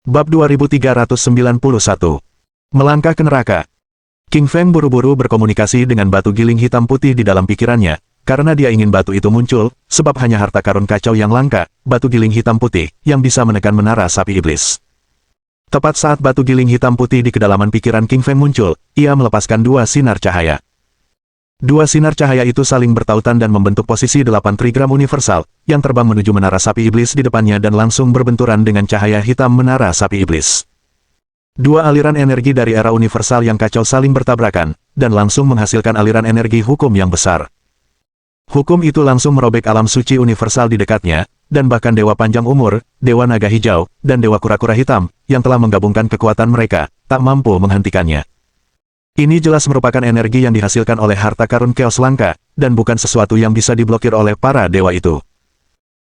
Bab 2391. Melangkah ke neraka. King Feng buru-buru berkomunikasi dengan batu giling hitam putih di dalam pikirannya, karena dia ingin batu itu muncul, sebab hanya harta karun kacau yang langka, batu giling hitam putih, yang bisa menekan menara sapi iblis. Tepat saat batu giling hitam putih di kedalaman pikiran King Feng muncul, ia melepaskan dua sinar cahaya. Dua sinar cahaya itu saling bertautan dan membentuk posisi 8 trigram universal, yang terbang menuju menara sapi iblis di depannya dan langsung berbenturan dengan cahaya hitam menara sapi iblis. Dua aliran energi dari era universal yang kacau saling bertabrakan, dan langsung menghasilkan aliran energi hukum yang besar. Hukum itu langsung merobek alam suci universal di dekatnya, dan bahkan Dewa Panjang Umur, Dewa Naga Hijau, dan Dewa Kura-Kura Hitam, yang telah menggabungkan kekuatan mereka, tak mampu menghentikannya. Ini jelas merupakan energi yang dihasilkan oleh harta karun Chaos langka, dan bukan sesuatu yang bisa diblokir oleh para dewa itu.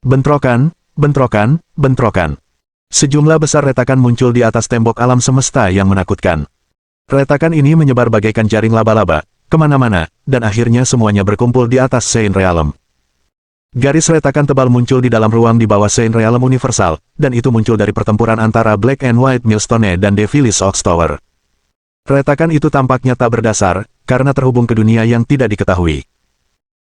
Bentrokan, bentrokan, bentrokan. Sejumlah besar retakan muncul di atas tembok alam semesta yang menakutkan. Retakan ini menyebar bagaikan jaring laba-laba, kemana-mana, dan akhirnya semuanya berkumpul di atas Saint Realm. Garis retakan tebal muncul di dalam ruang di bawah Saint Realm Universal, dan itu muncul dari pertempuran antara Black and White Millstone dan Devilis Ox Tower. Retakan itu tampaknya tak berdasar, karena terhubung ke dunia yang tidak diketahui.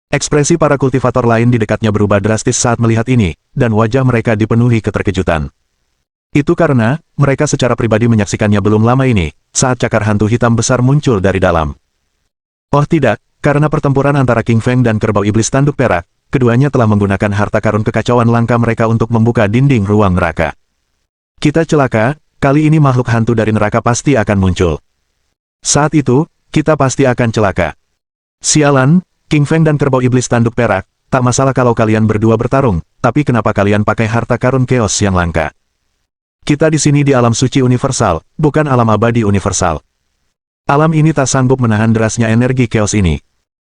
Ekspresi para kultivator lain di dekatnya berubah drastis saat melihat ini, dan wajah mereka dipenuhi keterkejutan. Itu karena, mereka secara pribadi menyaksikannya belum lama ini, saat cakar hantu hitam besar muncul dari dalam. Oh tidak, karena pertempuran antara King Feng dan kerbau iblis tanduk perak, keduanya telah menggunakan harta karun kekacauan langka mereka untuk membuka dinding ruang neraka. Kita celaka, kali ini makhluk hantu dari neraka pasti akan muncul. Saat itu, kita pasti akan celaka. Sialan, King Feng dan kerbau iblis tanduk perak, tak masalah kalau kalian berdua bertarung, tapi kenapa kalian pakai harta karun Chaos yang langka? Kita di sini di alam suci universal, bukan alam abadi universal. Alam ini tak sanggup menahan derasnya energi Chaos ini.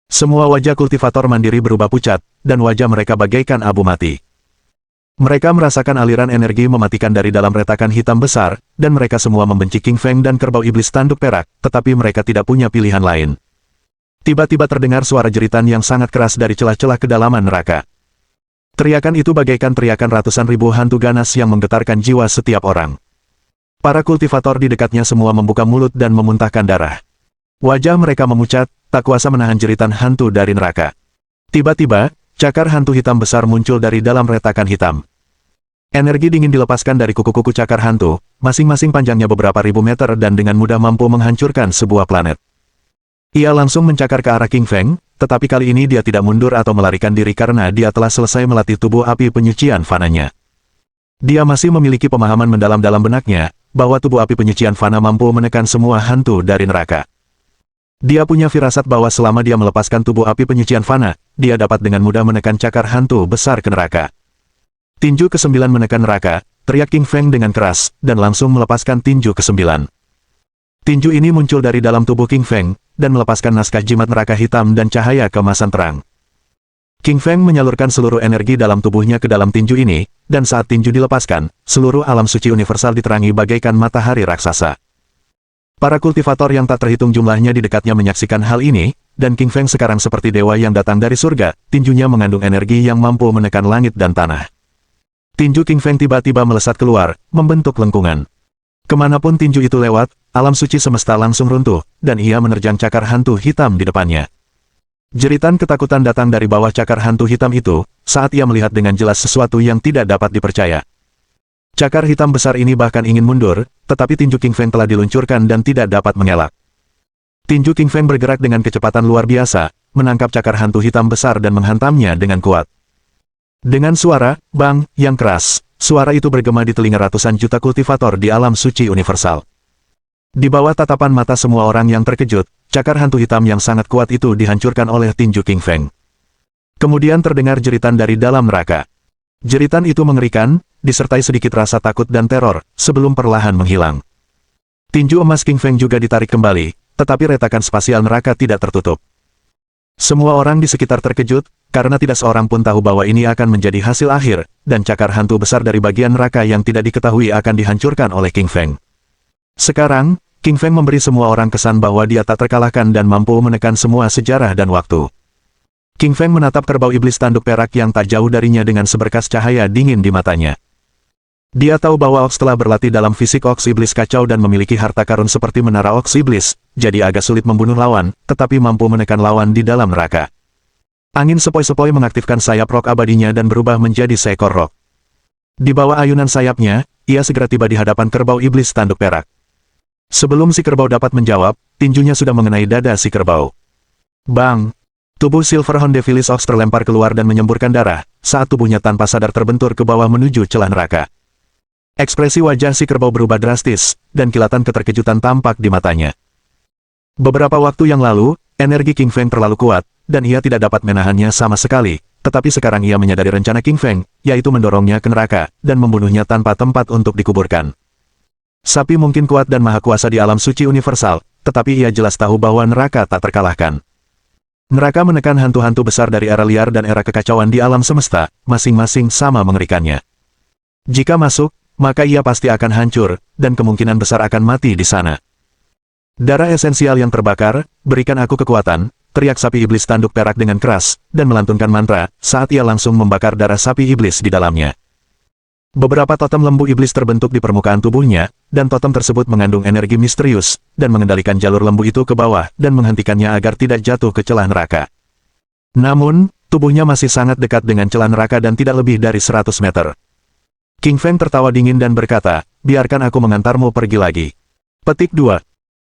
Semua wajah kultivator mandiri berubah pucat, dan wajah mereka bagaikan abu mati. Mereka merasakan aliran energi mematikan dari dalam retakan hitam besar, dan mereka semua membenci King Feng dan kerbau iblis tanduk perak, tetapi mereka tidak punya pilihan lain. Tiba-tiba terdengar suara jeritan yang sangat keras dari celah-celah kedalaman neraka. Teriakan itu bagaikan teriakan ratusan ribu hantu ganas yang menggetarkan jiwa setiap orang. Para kultivator di dekatnya semua membuka mulut dan memuntahkan darah. Wajah mereka memucat, tak kuasa menahan jeritan hantu dari neraka. Tiba-tiba, cakar hantu hitam besar muncul dari dalam retakan hitam. Energi dingin dilepaskan dari kuku-kuku cakar hantu, masing-masing panjangnya beberapa ribu meter dan dengan mudah mampu menghancurkan sebuah planet. Ia langsung mencakar ke arah King Feng, tetapi kali ini dia tidak mundur atau melarikan diri karena dia telah selesai melatih tubuh api penyucian fananya. Dia masih memiliki pemahaman mendalam dalam benaknya, bahwa tubuh api penyucian fana mampu menekan semua hantu dari neraka. Dia punya firasat bahwa selama dia melepaskan tubuh api penyucian fana, dia dapat dengan mudah menekan cakar hantu besar ke neraka. Tinju ke-9 menekan neraka, teriak King Feng dengan keras, dan langsung melepaskan tinju ke-9. Tinju ini muncul dari dalam tubuh King Feng, dan melepaskan naskah jimat neraka hitam dan cahaya keemasan terang. King Feng menyalurkan seluruh energi dalam tubuhnya ke dalam tinju ini, dan saat tinju dilepaskan, seluruh alam suci universal diterangi bagaikan matahari raksasa. Para kultivator yang tak terhitung jumlahnya di dekatnya menyaksikan hal ini, dan King Feng sekarang seperti dewa yang datang dari surga, tinjunya mengandung energi yang mampu menekan langit dan tanah. Tinju King Feng tiba-tiba melesat keluar, membentuk lengkungan. Kemanapun tinju itu lewat, alam suci semesta langsung runtuh, dan ia menerjang cakar hantu hitam di depannya. Jeritan ketakutan datang dari bawah cakar hantu hitam itu, saat ia melihat dengan jelas sesuatu yang tidak dapat dipercaya. Cakar hitam besar ini bahkan ingin mundur, tetapi tinju King Feng telah diluncurkan dan tidak dapat mengelak. Tinju King Feng bergerak dengan kecepatan luar biasa, menangkap cakar hantu hitam besar dan menghantamnya dengan kuat. Dengan suara, bang, yang keras, suara itu bergema di telinga ratusan juta kultivator di alam suci universal. Di bawah tatapan mata semua orang yang terkejut, cakar hantu hitam yang sangat kuat itu dihancurkan oleh tinju King Feng. Kemudian terdengar jeritan dari dalam neraka. Jeritan itu mengerikan, disertai sedikit rasa takut dan teror, sebelum perlahan menghilang. Tinju emas King Feng juga ditarik kembali, tetapi retakan spasial neraka tidak tertutup. Semua orang di sekitar terkejut, karena tidak seorang pun tahu bahwa ini akan menjadi hasil akhir, dan cakar hantu besar dari bagian neraka yang tidak diketahui akan dihancurkan oleh King Feng. Sekarang, King Feng memberi semua orang kesan bahwa dia tak terkalahkan dan mampu menekan semua sejarah dan waktu. King Feng menatap kerbau iblis tanduk perak yang tak jauh darinya dengan seberkas cahaya dingin di matanya. Dia tahu bahwa Ox telah berlatih dalam fisik Ox Iblis kacau dan memiliki harta karun seperti menara Ox Iblis, jadi agak sulit membunuh lawan, tetapi mampu menekan lawan di dalam neraka. Angin sepoi-sepoi mengaktifkan sayap rok abadinya dan berubah menjadi seekor rok. Di bawah ayunan sayapnya, ia segera tiba di hadapan kerbau iblis tanduk perak. Sebelum si kerbau dapat menjawab, tinjunya sudah mengenai dada si kerbau. Bang! Tubuh Silverhorn Devilis Ox terlempar keluar dan menyemburkan darah, saat tubuhnya tanpa sadar terbentur ke bawah menuju celah neraka. Ekspresi wajah si kerbau berubah drastis, dan kilatan keterkejutan tampak di matanya. Beberapa waktu yang lalu, energi King Feng terlalu kuat, dan ia tidak dapat menahannya sama sekali, tetapi sekarang ia menyadari rencana King Feng, yaitu mendorongnya ke neraka, dan membunuhnya tanpa tempat untuk dikuburkan. Sapi mungkin kuat dan maha kuasa di alam suci universal, tetapi ia jelas tahu bahwa neraka tak terkalahkan. Neraka menekan hantu-hantu besar dari era liar dan era kekacauan di alam semesta, masing-masing sama mengerikannya. Jika masuk, maka ia pasti akan hancur, dan kemungkinan besar akan mati di sana. Darah esensial yang terbakar, berikan aku kekuatan, teriak sapi iblis tanduk perak dengan keras, dan melantunkan mantra, saat ia langsung membakar darah sapi iblis di dalamnya. Beberapa totem lembu iblis terbentuk di permukaan tubuhnya, dan totem tersebut mengandung energi misterius, dan mengendalikan jalur lembu itu ke bawah, dan menghentikannya agar tidak jatuh ke celah neraka. Namun, tubuhnya masih sangat dekat dengan celah neraka dan tidak lebih dari 100 meter. King Feng tertawa dingin dan berkata, biarkan aku mengantarmu pergi lagi. Petik 2.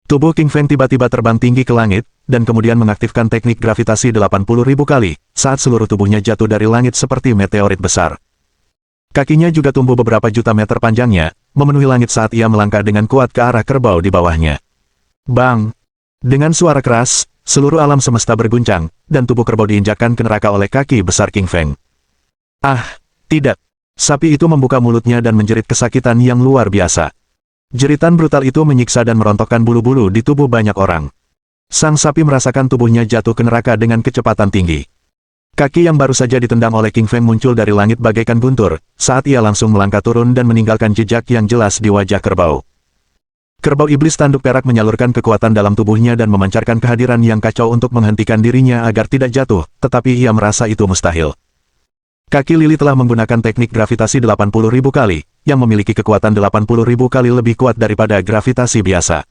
Tubuh King Feng tiba-tiba terbang tinggi ke langit, dan kemudian mengaktifkan teknik gravitasi 80.000 kali, saat seluruh tubuhnya jatuh dari langit seperti meteorit besar. Kakinya juga tumbuh beberapa juta meter panjangnya, memenuhi langit saat ia melangkah dengan kuat ke arah kerbau di bawahnya. Bang! Dengan suara keras, seluruh alam semesta berguncang, dan tubuh kerbau diinjakkan ke neraka oleh kaki besar King Feng. Ah, tidak! Sapi itu membuka mulutnya dan menjerit kesakitan yang luar biasa. Jeritan brutal itu menyiksa dan merontokkan bulu-bulu di tubuh banyak orang. Sang sapi merasakan tubuhnya jatuh ke neraka dengan kecepatan tinggi. Kaki yang baru saja ditendang oleh King Feng muncul dari langit bagaikan guntur, saat ia langsung melangkah turun dan meninggalkan jejak yang jelas di wajah kerbau. Kerbau iblis tanduk perak menyalurkan kekuatan dalam tubuhnya dan memancarkan kehadiran yang kacau untuk menghentikan dirinya agar tidak jatuh, tetapi ia merasa itu mustahil. Kaki Lili telah menggunakan teknik gravitasi 80.000 kali, yang memiliki kekuatan 80.000 kali lebih kuat daripada gravitasi biasa.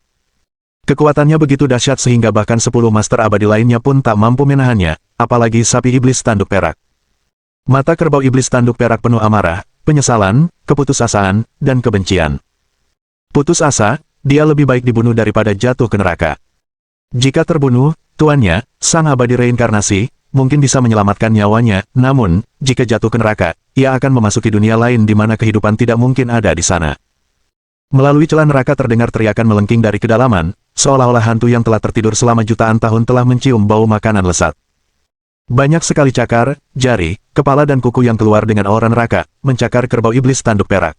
Kekuatannya begitu dahsyat sehingga bahkan 10 master abadi lainnya pun tak mampu menahannya, apalagi sapi iblis tanduk perak. Mata kerbau iblis tanduk perak penuh amarah, penyesalan, keputusasaan, dan kebencian. Putus asa, dia lebih baik dibunuh daripada jatuh ke neraka. Jika terbunuh, tuannya, sang abadi reinkarnasi, mungkin bisa menyelamatkan nyawanya, namun, jika jatuh ke neraka, ia akan memasuki dunia lain di mana kehidupan tidak mungkin ada di sana. Melalui celah neraka terdengar teriakan melengking dari kedalaman, seolah-olah hantu yang telah tertidur selama jutaan tahun telah mencium bau makanan lesat. Banyak sekali cakar, jari, kepala dan kuku yang keluar dengan aura neraka, mencakar kerbau iblis tanduk perak.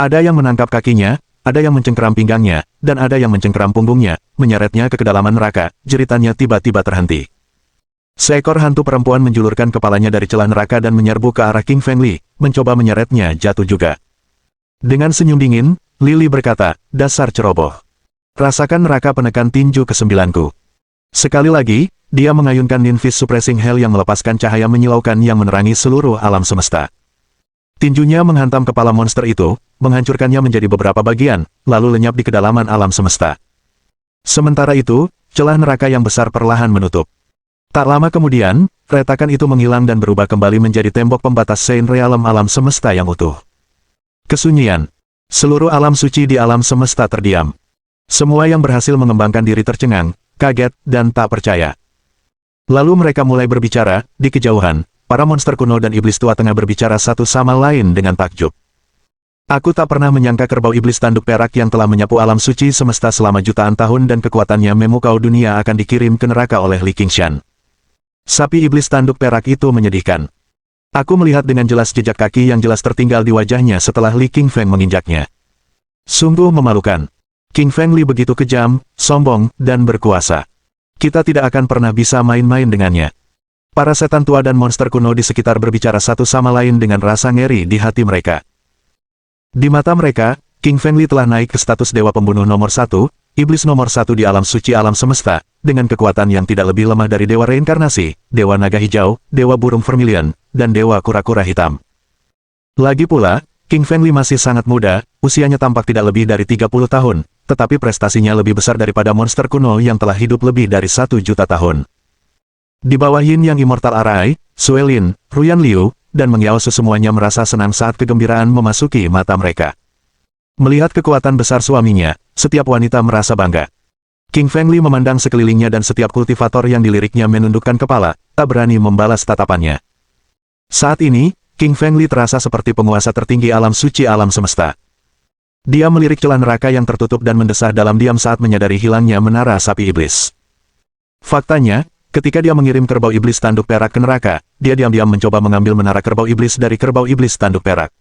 Ada yang menangkap kakinya, ada yang mencengkeram pinggangnya, dan ada yang mencengkeram punggungnya, menyeretnya ke kedalaman neraka, jeritannya tiba-tiba terhenti. Seekor hantu perempuan menjulurkan kepalanya dari celah neraka dan menyerbu ke arah King Feng Li, mencoba menyeretnya jatuh juga. Dengan senyum dingin, Lili berkata, dasar ceroboh. Rasakan neraka penekan tinju ke-9ku. Sekali lagi, dia mengayunkan Ninvis Suppressing Hell yang melepaskan cahaya menyilaukan yang menerangi seluruh alam semesta. Tinjunya menghantam kepala monster itu, menghancurkannya menjadi beberapa bagian, lalu lenyap di kedalaman alam semesta. Sementara itu, celah neraka yang besar perlahan menutup. Tak lama kemudian, retakan itu menghilang dan berubah kembali menjadi tembok pembatas Saint Realm alam semesta yang utuh. Kesunyian. Seluruh alam suci di alam semesta terdiam. Semua yang berhasil mengembangkan diri tercengang, kaget, dan tak percaya. Lalu mereka mulai berbicara, di kejauhan, para monster kuno dan iblis tua tengah berbicara satu sama lain dengan takjub. Aku tak pernah menyangka kerbau iblis tanduk perak yang telah menyapu alam suci semesta selama jutaan tahun dan kekuatannya memukau dunia akan dikirim ke neraka oleh Li Qingshan. Sapi iblis tanduk perak itu menyedihkan. Aku melihat dengan jelas jejak kaki yang jelas tertinggal di wajahnya setelah Li King Feng menginjaknya. Sungguh memalukan. King Feng Li begitu kejam, sombong, dan berkuasa. Kita tidak akan pernah bisa main-main dengannya. Para setan tua dan monster kuno di sekitar berbicara satu sama lain dengan rasa ngeri di hati mereka. Di mata mereka, King Feng Li telah naik ke status dewa pembunuh nomor 1, iblis nomor 1 di alam suci alam semesta, dengan kekuatan yang tidak lebih lemah dari dewa reinkarnasi, dewa naga hijau, dewa burung vermilion, dan dewa kura-kura hitam. Lagi pula, King Fengli masih sangat muda, usianya tampak tidak lebih dari 30 tahun, tetapi prestasinya lebih besar daripada monster kuno yang telah hidup lebih dari 1 juta tahun. Di bawah Yin Yang Immortal Arai, Suelin, Ruyan Liu, dan Meng Yao semuanya merasa senang saat kegembiraan memasuki mata mereka. Melihat kekuatan besar suaminya, setiap wanita merasa bangga. King Fengli memandang sekelilingnya dan setiap kultivator yang diliriknya menundukkan kepala, tak berani membalas tatapannya. Saat ini, King Fengli terasa seperti penguasa tertinggi alam suci alam semesta. Dia melirik celah neraka yang tertutup dan mendesah dalam diam saat menyadari hilangnya menara sapi iblis. Faktanya, ketika dia mengirim kerbau iblis tanduk perak ke neraka, dia diam-diam mencoba mengambil menara kerbau iblis dari kerbau iblis tanduk perak.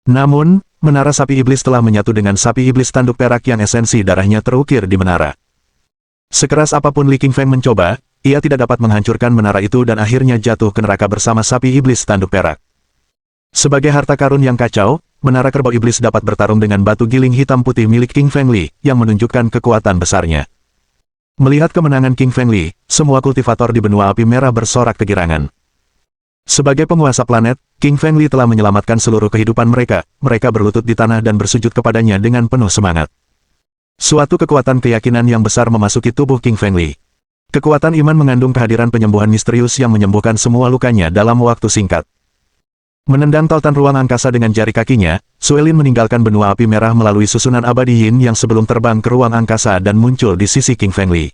Namun, menara sapi iblis telah menyatu dengan sapi iblis tanduk perak yang esensi darahnya terukir di menara. Sekeras apapun Li Qingfeng mencoba, ia tidak dapat menghancurkan menara itu dan akhirnya jatuh ke neraka bersama sapi iblis tanduk perak. Sebagai harta karun yang kacau, menara kerbau iblis dapat bertarung dengan batu giling hitam putih milik King Fengli, yang menunjukkan kekuatan besarnya. Melihat kemenangan King Fengli, semua kultivator di benua api merah bersorak kegirangan. Sebagai penguasa planet, King Fengli telah menyelamatkan seluruh kehidupan mereka berlutut di tanah dan bersujud kepadanya dengan penuh semangat. Suatu kekuatan keyakinan yang besar memasuki tubuh King Fengli. Kekuatan iman mengandung kehadiran penyembuhan misterius yang menyembuhkan semua lukanya dalam waktu singkat. Menendang tautan ruang angkasa dengan jari kakinya, Suelin meninggalkan benua api merah melalui susunan abadi Yin yang sebelum terbang ke ruang angkasa dan muncul di sisi King Fengli.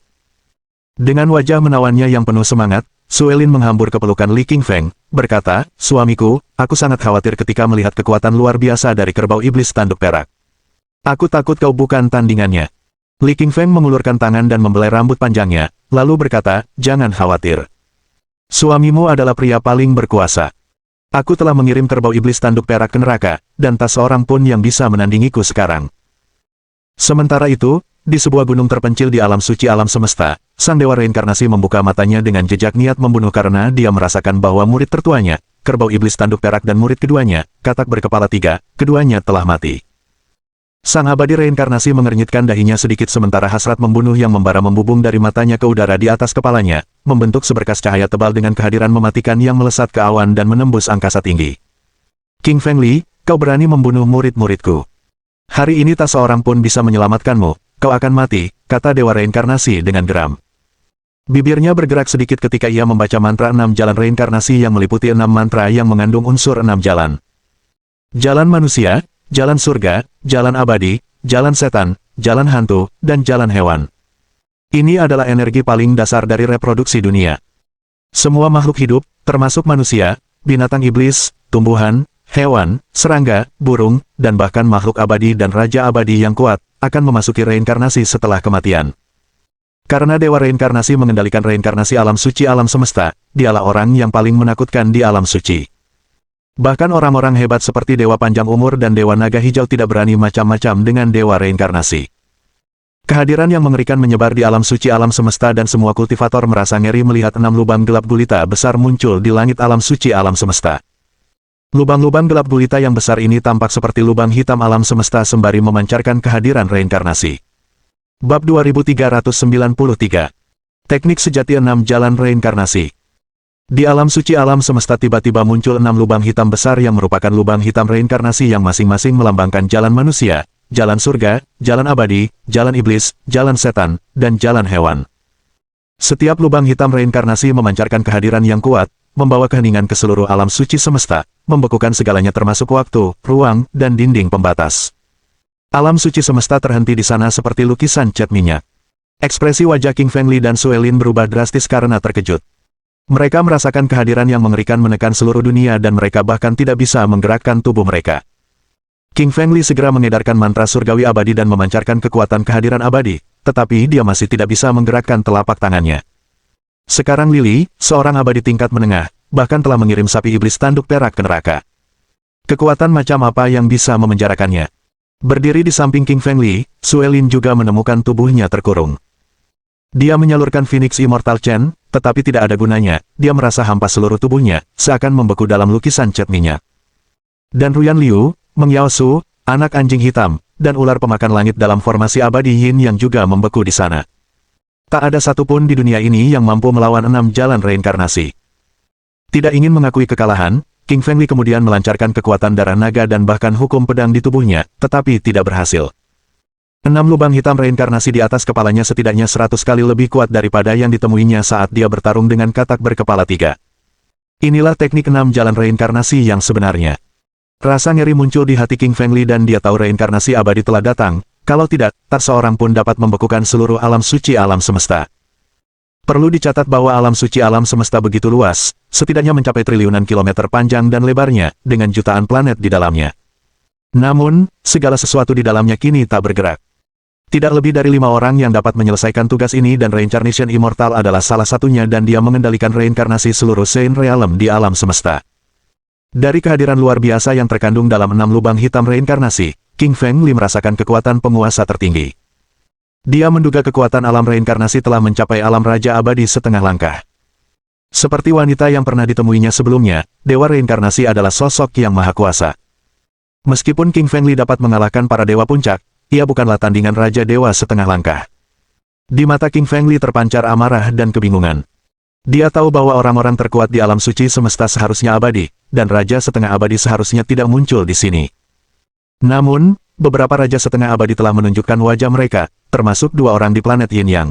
Dengan wajah menawannya yang penuh semangat, Suelin menghambur ke pelukan Li Qingfeng, berkata, "Suamiku, aku sangat khawatir ketika melihat kekuatan luar biasa dari kerbau iblis tanduk perak. Aku takut kau bukan tandingannya." Li Qingfeng mengulurkan tangan dan membelai rambut panjangnya, lalu berkata, "Jangan khawatir. Suamimu adalah pria paling berkuasa. Aku telah mengirim kerbau iblis tanduk perak ke neraka, dan tak seorang pun yang bisa menandingiku sekarang." Sementara itu, di sebuah gunung terpencil di alam suci alam semesta, sang dewa reinkarnasi membuka matanya dengan jejak niat membunuh karena dia merasakan bahwa murid tertuanya, kerbau iblis tanduk perak dan murid keduanya, katak berkepala 3, keduanya telah mati. Sang abadi reinkarnasi mengernyitkan dahinya sedikit sementara hasrat membunuh yang membara membubung dari matanya ke udara di atas kepalanya, membentuk seberkas cahaya tebal dengan kehadiran mematikan yang melesat ke awan dan menembus angkasa tinggi. "King Fengli, kau berani membunuh murid-muridku. Hari ini tak seorang pun bisa menyelamatkanmu, kau akan mati," kata dewa reinkarnasi dengan geram. Bibirnya bergerak sedikit ketika ia membaca mantra 6 jalan reinkarnasi yang meliputi 6 mantra yang mengandung unsur 6 jalan. Jalan manusia, jalan surga, jalan abadi, jalan setan, jalan hantu, dan jalan hewan. Ini adalah energi paling dasar dari reproduksi dunia. Semua makhluk hidup, termasuk manusia, binatang iblis, tumbuhan, hewan, serangga, burung, dan bahkan makhluk abadi dan raja abadi yang kuat, akan memasuki reinkarnasi setelah kematian. Karena dewa reinkarnasi mengendalikan reinkarnasi alam suci alam semesta, dialah orang yang paling menakutkan di alam suci. Bahkan orang-orang hebat seperti Dewa Panjang Umur dan Dewa Naga Hijau tidak berani macam-macam dengan Dewa Reinkarnasi. Kehadiran yang mengerikan menyebar di alam suci alam semesta dan semua kultivator merasa ngeri melihat 6 lubang gelap gulita besar muncul di langit alam suci alam semesta. Lubang-lubang gelap gulita yang besar ini tampak seperti lubang hitam alam semesta sembari memancarkan kehadiran reinkarnasi. Bab 2393. Teknik sejati 6 jalan reinkarnasi. Di alam suci alam semesta tiba-tiba muncul 6 lubang hitam besar yang merupakan lubang hitam reinkarnasi yang masing-masing melambangkan jalan manusia, jalan surga, jalan abadi, jalan iblis, jalan setan, dan jalan hewan. Setiap lubang hitam reinkarnasi memancarkan kehadiran yang kuat, membawa keheningan ke seluruh alam suci semesta, membekukan segalanya termasuk waktu, ruang, dan dinding pembatas. Alam suci semesta terhenti di sana seperti lukisan cat minyak. Ekspresi wajah King Fengli dan Suelin berubah drastis karena terkejut. Mereka merasakan kehadiran yang mengerikan menekan seluruh dunia dan mereka bahkan tidak bisa menggerakkan tubuh mereka. King Fengli segera mengedarkan mantra surgawi abadi dan memancarkan kekuatan kehadiran abadi, tetapi dia masih tidak bisa menggerakkan telapak tangannya. Sekarang Lily, seorang abadi tingkat menengah, bahkan telah mengirim sapi iblis tanduk perak ke neraka. Kekuatan macam apa yang bisa memenjarakannya? Berdiri di samping King Fengli, Suelin juga menemukan tubuhnya terkurung. Dia menyalurkan Phoenix Immortal Chen, tetapi tidak ada gunanya, dia merasa hampa seluruh tubuhnya, seakan membeku dalam lukisan cat minyak. Dan Ruyan Liu, Meng Yao Su, anak anjing hitam, dan ular pemakan langit dalam formasi abadi Yin yang juga membeku di sana. Tak ada satupun di dunia ini yang mampu melawan 6 jalan reinkarnasi. Tidak ingin mengakui kekalahan, King Fengli kemudian melancarkan kekuatan darah naga dan bahkan hukum pedang di tubuhnya, tetapi tidak berhasil. 6 lubang hitam reinkarnasi di atas kepalanya setidaknya 100 kali lebih kuat daripada yang ditemuinya saat dia bertarung dengan katak berkepala 3. Inilah teknik 6 jalan reinkarnasi yang sebenarnya. Rasa ngeri muncul di hati King Fengli dan dia tahu reinkarnasi abadi telah datang, kalau tidak, tak seorang pun dapat membekukan seluruh alam suci alam semesta. Perlu dicatat bahwa alam suci alam semesta begitu luas, setidaknya mencapai triliunan kilometer panjang dan lebarnya, dengan jutaan planet di dalamnya. Namun, segala sesuatu di dalamnya kini tak bergerak. Tidak lebih dari 5 orang yang dapat menyelesaikan tugas ini dan Reincarnation Immortal adalah salah satunya dan dia mengendalikan reinkarnasi seluruh Saint Realm di alam semesta. Dari kehadiran luar biasa yang terkandung dalam 6 lubang hitam reinkarnasi, King Fengli merasakan kekuatan penguasa tertinggi. Dia menduga kekuatan alam reinkarnasi telah mencapai alam raja abadi setengah langkah. Seperti wanita yang pernah ditemuinya sebelumnya, dewa reinkarnasi adalah sosok yang maha kuasa. Meskipun King Fengli dapat mengalahkan para dewa puncak, ia bukanlah tandingan raja dewa setengah langkah. Di mata King Fengli terpancar amarah dan kebingungan. Dia tahu bahwa orang-orang terkuat di alam suci semesta seharusnya abadi, dan raja setengah abadi seharusnya tidak muncul di sini. Namun, beberapa raja setengah abadi telah menunjukkan wajah mereka, termasuk 2 orang di planet Yin Yang.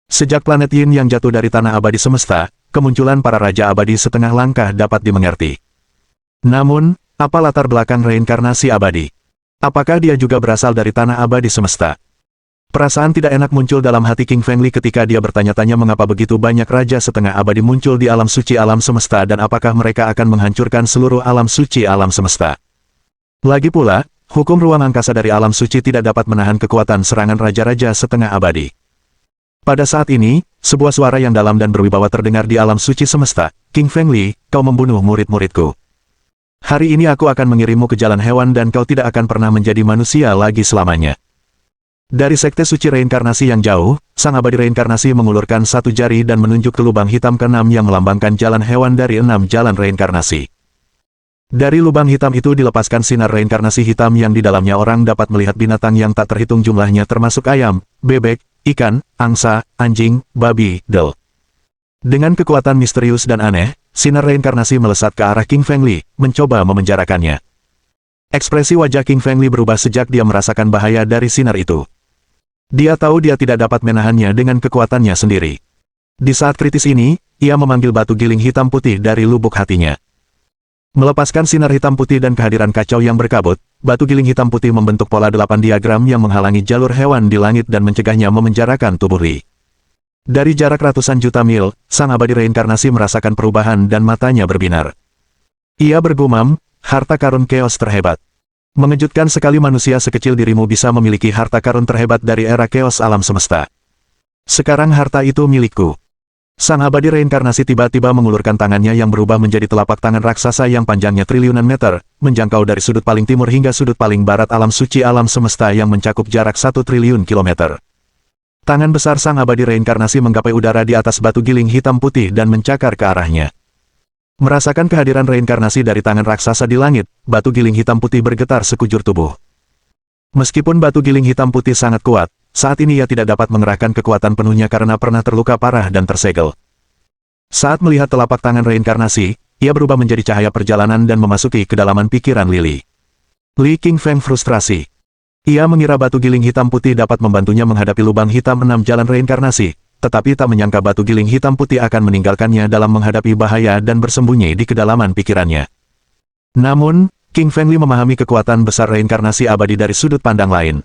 Sejak planet Yin Yang jatuh dari tanah abadi semesta, kemunculan para raja abadi setengah langkah dapat dimengerti. Namun, apa latar belakang reinkarnasi abadi? Apakah dia juga berasal dari tanah abadi semesta? Perasaan tidak enak muncul dalam hati King Fengli ketika dia bertanya-tanya mengapa begitu banyak raja setengah abadi muncul di alam suci alam semesta dan apakah mereka akan menghancurkan seluruh alam suci alam semesta. Lagi pula, hukum ruang angkasa dari alam suci tidak dapat menahan kekuatan serangan raja-raja setengah abadi. Pada saat ini, sebuah suara yang dalam dan berwibawa terdengar di alam suci semesta. King Fengli, kau membunuh murid-muridku. Hari ini aku akan mengirimmu ke jalan hewan dan kau tidak akan pernah menjadi manusia lagi selamanya. Dari sekte suci reinkarnasi yang jauh, sang abadi reinkarnasi mengulurkan 1 jari dan menunjuk ke lubang hitam ke-6 yang melambangkan jalan hewan dari 6 jalan reinkarnasi. Dari lubang hitam itu dilepaskan sinar reinkarnasi hitam yang di dalamnya orang dapat melihat binatang yang tak terhitung jumlahnya termasuk ayam, bebek, ikan, angsa, anjing, babi, del. Dengan kekuatan misterius dan aneh, sinar reinkarnasi melesat ke arah King Fengli, mencoba memenjarakannya. Ekspresi wajah King Fengli berubah sejak dia merasakan bahaya dari sinar itu. Dia tahu dia tidak dapat menahannya dengan kekuatannya sendiri. Di saat kritis ini, ia memanggil batu giling hitam putih dari lubuk hatinya. Melepaskan sinar hitam putih dan kehadiran kacau yang berkabut, batu giling hitam putih membentuk pola 8 diagram yang menghalangi jalur hewan di langit dan mencegahnya memenjarakan tubuh Li. Dari jarak ratusan juta mil, sang abadi reinkarnasi merasakan perubahan dan matanya berbinar. Ia bergumam, harta karun keos terhebat. Mengejutkan sekali manusia sekecil dirimu bisa memiliki harta karun terhebat dari era keos alam semesta. Sekarang harta itu milikku. Sang abadi reinkarnasi tiba-tiba mengulurkan tangannya yang berubah menjadi telapak tangan raksasa yang panjangnya triliunan meter, menjangkau dari sudut paling timur hingga sudut paling barat alam suci alam semesta yang mencakup jarak 1 triliun kilometer. Tangan besar sang abadi reinkarnasi menggapai udara di atas batu giling hitam putih dan mencakar ke arahnya. Merasakan kehadiran reinkarnasi dari tangan raksasa di langit, batu giling hitam putih bergetar sekujur tubuh. Meskipun batu giling hitam putih sangat kuat, saat ini ia tidak dapat mengerahkan kekuatan penuhnya karena pernah terluka parah dan tersegel. Saat melihat telapak tangan reinkarnasi, ia berubah menjadi cahaya perjalanan dan memasuki kedalaman pikiran Li. Li King Feng frustrasi. Ia mengira batu giling hitam putih dapat membantunya menghadapi lubang hitam 6 jalan reinkarnasi, tetapi tak menyangka batu giling hitam putih akan meninggalkannya dalam menghadapi bahaya dan bersembunyi di kedalaman pikirannya. Namun, King Fengli memahami kekuatan besar reinkarnasi abadi dari sudut pandang lain.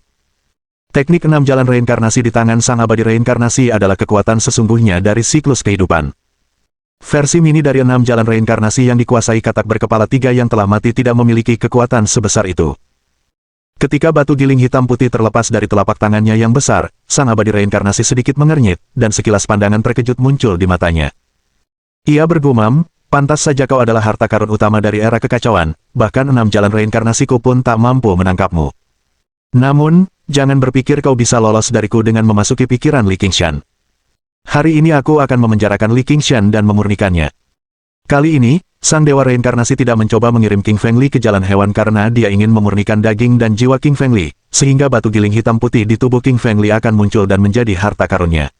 Teknik 6 jalan reinkarnasi di tangan sang abadi reinkarnasi adalah kekuatan sesungguhnya dari siklus kehidupan. Versi mini dari 6 jalan reinkarnasi yang dikuasai katak berkepala 3 yang telah mati tidak memiliki kekuatan sebesar itu. Ketika batu giling hitam putih terlepas dari telapak tangannya yang besar, sang abadi reinkarnasi sedikit mengernyit, dan sekilas pandangan terkejut muncul di matanya. Ia bergumam, pantas saja kau adalah harta karun utama dari era kekacauan, bahkan 6 jalan reinkarnasiku pun tak mampu menangkapmu. Namun, jangan berpikir kau bisa lolos dariku dengan memasuki pikiran Li Qingshan. Hari ini aku akan memenjarakan Li Qingshan dan memurnikannya. Kali ini, sang dewa reinkarnasi tidak mencoba mengirim King Fengli ke jalan hewan karena dia ingin memurnikan daging dan jiwa King Fengli, sehingga batu giling hitam putih di tubuh King Fengli akan muncul dan menjadi harta karunnya.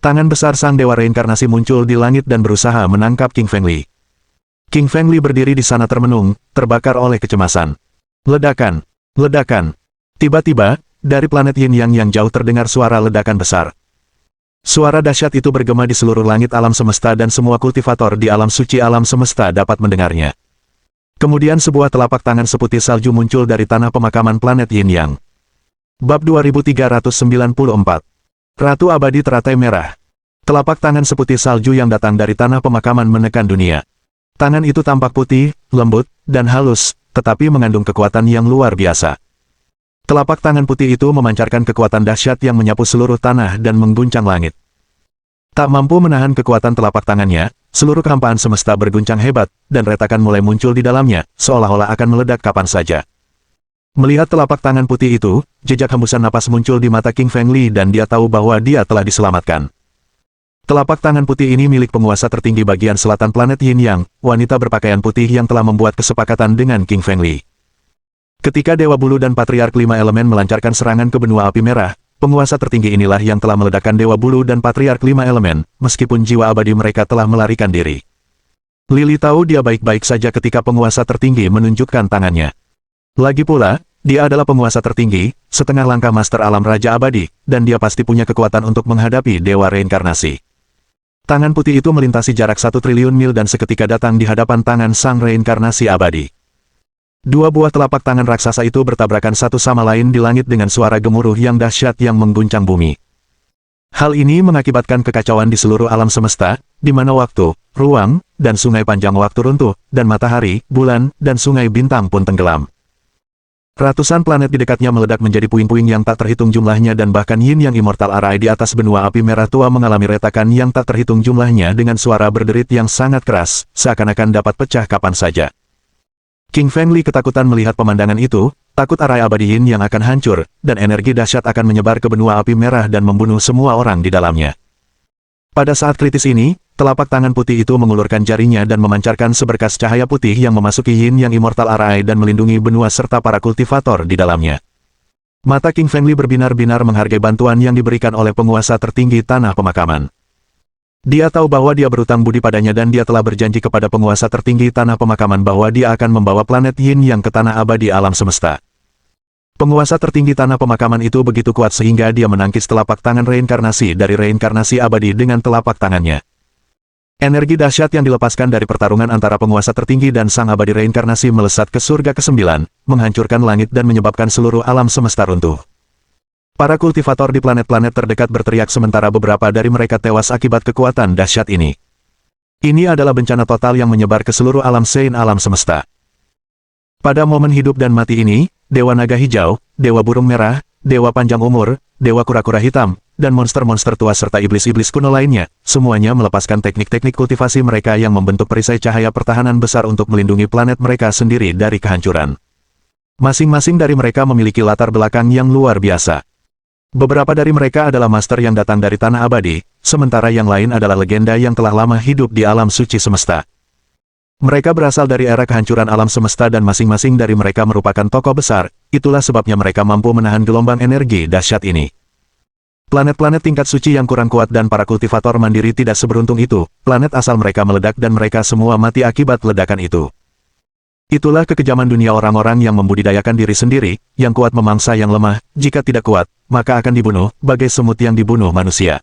Tangan besar sang dewa reinkarnasi muncul di langit dan berusaha menangkap King Fengli. King Feng Li berdiri di sana termenung, terbakar oleh kecemasan. Ledakan! Ledakan! Tiba-tiba, dari planet Yin Yang yang jauh terdengar suara ledakan besar. Suara dahsyat itu bergema di seluruh langit alam semesta dan semua kultivator di alam suci alam semesta dapat mendengarnya. Kemudian sebuah telapak tangan seputih salju muncul dari tanah pemakaman planet Yin Yang. Bab 2394. Ratu Abadi Teratai Merah. Telapak tangan seputih salju yang datang dari tanah pemakaman menekan dunia. Tangan itu tampak putih, lembut, dan halus, tetapi mengandung kekuatan yang luar biasa. Telapak tangan putih itu memancarkan kekuatan dahsyat yang menyapu seluruh tanah dan mengguncang langit. Tak mampu menahan kekuatan telapak tangannya, seluruh kehampaan semesta berguncang hebat, dan retakan mulai muncul di dalamnya, seolah-olah akan meledak kapan saja. Melihat telapak tangan putih itu, jejak hembusan napas muncul di mata King Feng Li dan dia tahu bahwa dia telah diselamatkan. Telapak tangan putih ini milik penguasa tertinggi bagian selatan planet Yin Yang, wanita berpakaian putih yang telah membuat kesepakatan dengan King Feng Li. Ketika Dewa Bulu dan Patriark Lima Elemen melancarkan serangan ke benua api merah, penguasa tertinggi inilah yang telah meledakkan Dewa Bulu dan Patriark Lima Elemen, meskipun jiwa abadi mereka telah melarikan diri. Lily tahu dia baik-baik saja ketika penguasa tertinggi menunjukkan tangannya. Lagi pula, dia adalah penguasa tertinggi, setengah langkah Master Alam Raja Abadi, dan dia pasti punya kekuatan untuk menghadapi Dewa Reinkarnasi. Tangan putih itu melintasi jarak 1 triliun mil dan seketika datang di hadapan tangan Sang Reinkarnasi Abadi. Dua buah telapak tangan raksasa itu bertabrakan satu sama lain di langit dengan suara gemuruh yang dahsyat yang mengguncang bumi. Hal ini mengakibatkan kekacauan di seluruh alam semesta, di mana waktu, ruang, dan sungai panjang waktu runtuh, dan matahari, bulan, dan sungai bintang pun tenggelam. Ratusan planet di dekatnya meledak menjadi puing-puing yang tak terhitung jumlahnya dan bahkan Yin Yang Immortal Arai di atas benua api merah tua mengalami retakan yang tak terhitung jumlahnya dengan suara berderit yang sangat keras, seakan-akan dapat pecah kapan saja. King Feng Li ketakutan melihat pemandangan itu, takut arai abadi Yin yang akan hancur, dan energi dahsyat akan menyebar ke benua api merah dan membunuh semua orang di dalamnya. Pada saat kritis ini, telapak tangan putih itu mengulurkan jarinya dan memancarkan seberkas cahaya putih yang memasuki Yin yang Immortal Arai dan melindungi benua serta para kultivator di dalamnya. Mata King Feng Li berbinar-binar menghargai bantuan yang diberikan oleh penguasa tertinggi tanah pemakaman. Dia tahu bahwa dia berutang budi padanya dan dia telah berjanji kepada penguasa tertinggi tanah pemakaman bahwa dia akan membawa planet Yin yang ke tanah abadi alam semesta. Penguasa tertinggi tanah pemakaman itu begitu kuat sehingga dia menangkis telapak tangan reinkarnasi dari reinkarnasi abadi dengan telapak tangannya. Energi dahsyat yang dilepaskan dari pertarungan antara penguasa tertinggi dan sang abadi reinkarnasi melesat ke surga ke-9, menghancurkan langit dan menyebabkan seluruh alam semesta runtuh. Para kultivator di planet-planet terdekat berteriak sementara beberapa dari mereka tewas akibat kekuatan dahsyat ini. Ini adalah bencana total yang menyebar ke seluruh alam Sein alam semesta. Pada momen hidup dan mati ini, Dewa Naga Hijau, Dewa Burung Merah, Dewa Panjang Umur, Dewa Kura-Kura Hitam, dan monster-monster tua serta iblis-iblis kuno lainnya, semuanya melepaskan teknik-teknik kultivasi mereka yang membentuk perisai cahaya pertahanan besar untuk melindungi planet mereka sendiri dari kehancuran. Masing-masing dari mereka memiliki latar belakang yang luar biasa. Beberapa dari mereka adalah master yang datang dari tanah abadi, sementara yang lain adalah legenda yang telah lama hidup di alam suci semesta. Mereka berasal dari era kehancuran alam semesta dan masing-masing dari mereka merupakan tokoh besar, itulah sebabnya mereka mampu menahan gelombang energi dahsyat ini. Planet-planet tingkat suci yang kurang kuat dan para kultivator mandiri tidak seberuntung itu, planet asal mereka meledak dan mereka semua mati akibat ledakan itu. Itulah kekejaman dunia orang-orang yang membudidayakan diri sendiri, yang kuat memangsa yang lemah, jika tidak kuat, maka akan dibunuh, bagai semut yang dibunuh manusia.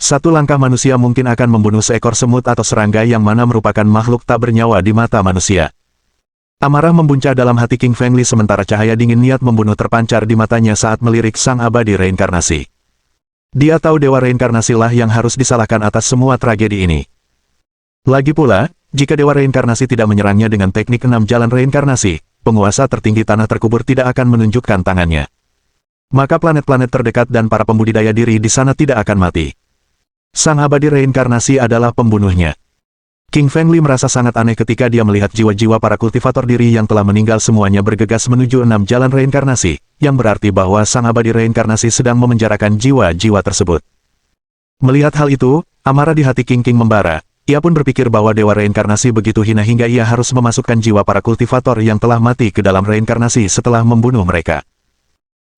Satu langkah manusia mungkin akan membunuh seekor semut atau serangga yang mana merupakan makhluk tak bernyawa di mata manusia. Amarah membuncah dalam hati King Feng Li sementara cahaya dingin niat membunuh terpancar di matanya saat melirik sang abadi reinkarnasi. Dia tahu dewa reinkarnasilah yang harus disalahkan atas semua tragedi ini. Lagi pula, jika dewa reinkarnasi tidak menyerangnya dengan teknik 6 jalan reinkarnasi, penguasa tertinggi tanah terkubur tidak akan menunjukkan tangannya. Maka planet-planet terdekat dan para pembudidaya diri di sana tidak akan mati. Sang abadi reinkarnasi adalah pembunuhnya. King Feng Li merasa sangat aneh ketika dia melihat jiwa-jiwa para kultivator diri yang telah meninggal semuanya bergegas menuju 6 jalan reinkarnasi, yang berarti bahwa sang abadi reinkarnasi sedang memenjarakan jiwa-jiwa tersebut. Melihat hal itu, amarah di hati King membara. Ia pun berpikir bahwa dewa reinkarnasi begitu hina hingga ia harus memasukkan jiwa para kultivator yang telah mati ke dalam reinkarnasi setelah membunuh mereka.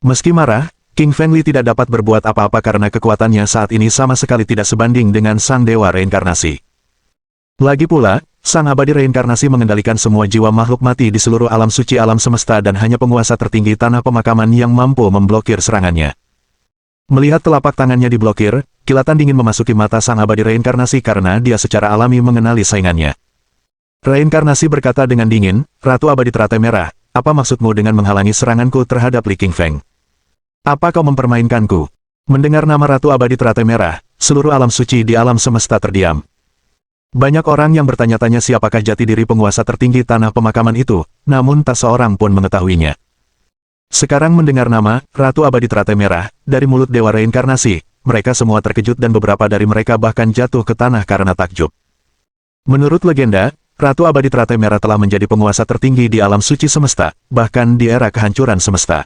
Meski marah, King Feng Li tidak dapat berbuat apa-apa karena kekuatannya saat ini sama sekali tidak sebanding dengan sang dewa reinkarnasi. Lagi pula, Sang abadi reinkarnasi mengendalikan semua jiwa makhluk mati di seluruh alam suci alam semesta dan hanya penguasa tertinggi tanah pemakaman yang mampu memblokir serangannya. Melihat telapak tangannya diblokir, kilatan dingin memasuki mata sang abadi reinkarnasi karena dia secara alami mengenali saingannya. Reinkarnasi berkata dengan dingin, "Ratu abadi teratai merah, apa maksudmu dengan menghalangi seranganku terhadap Li Qingfeng? Apa kau mempermainkanku?" Mendengar nama Ratu abadi teratai merah, seluruh alam suci di alam semesta terdiam. Banyak orang yang bertanya-tanya siapakah jati diri penguasa tertinggi tanah pemakaman itu, namun tak seorang pun mengetahuinya. Sekarang mendengar nama, Ratu Abadi Teratai Merah, dari mulut Dewa Reinkarnasi, mereka semua terkejut dan beberapa dari mereka bahkan jatuh ke tanah karena takjub. Menurut legenda, Ratu Abadi Teratai Merah telah menjadi penguasa tertinggi di alam suci semesta, bahkan di era kehancuran semesta.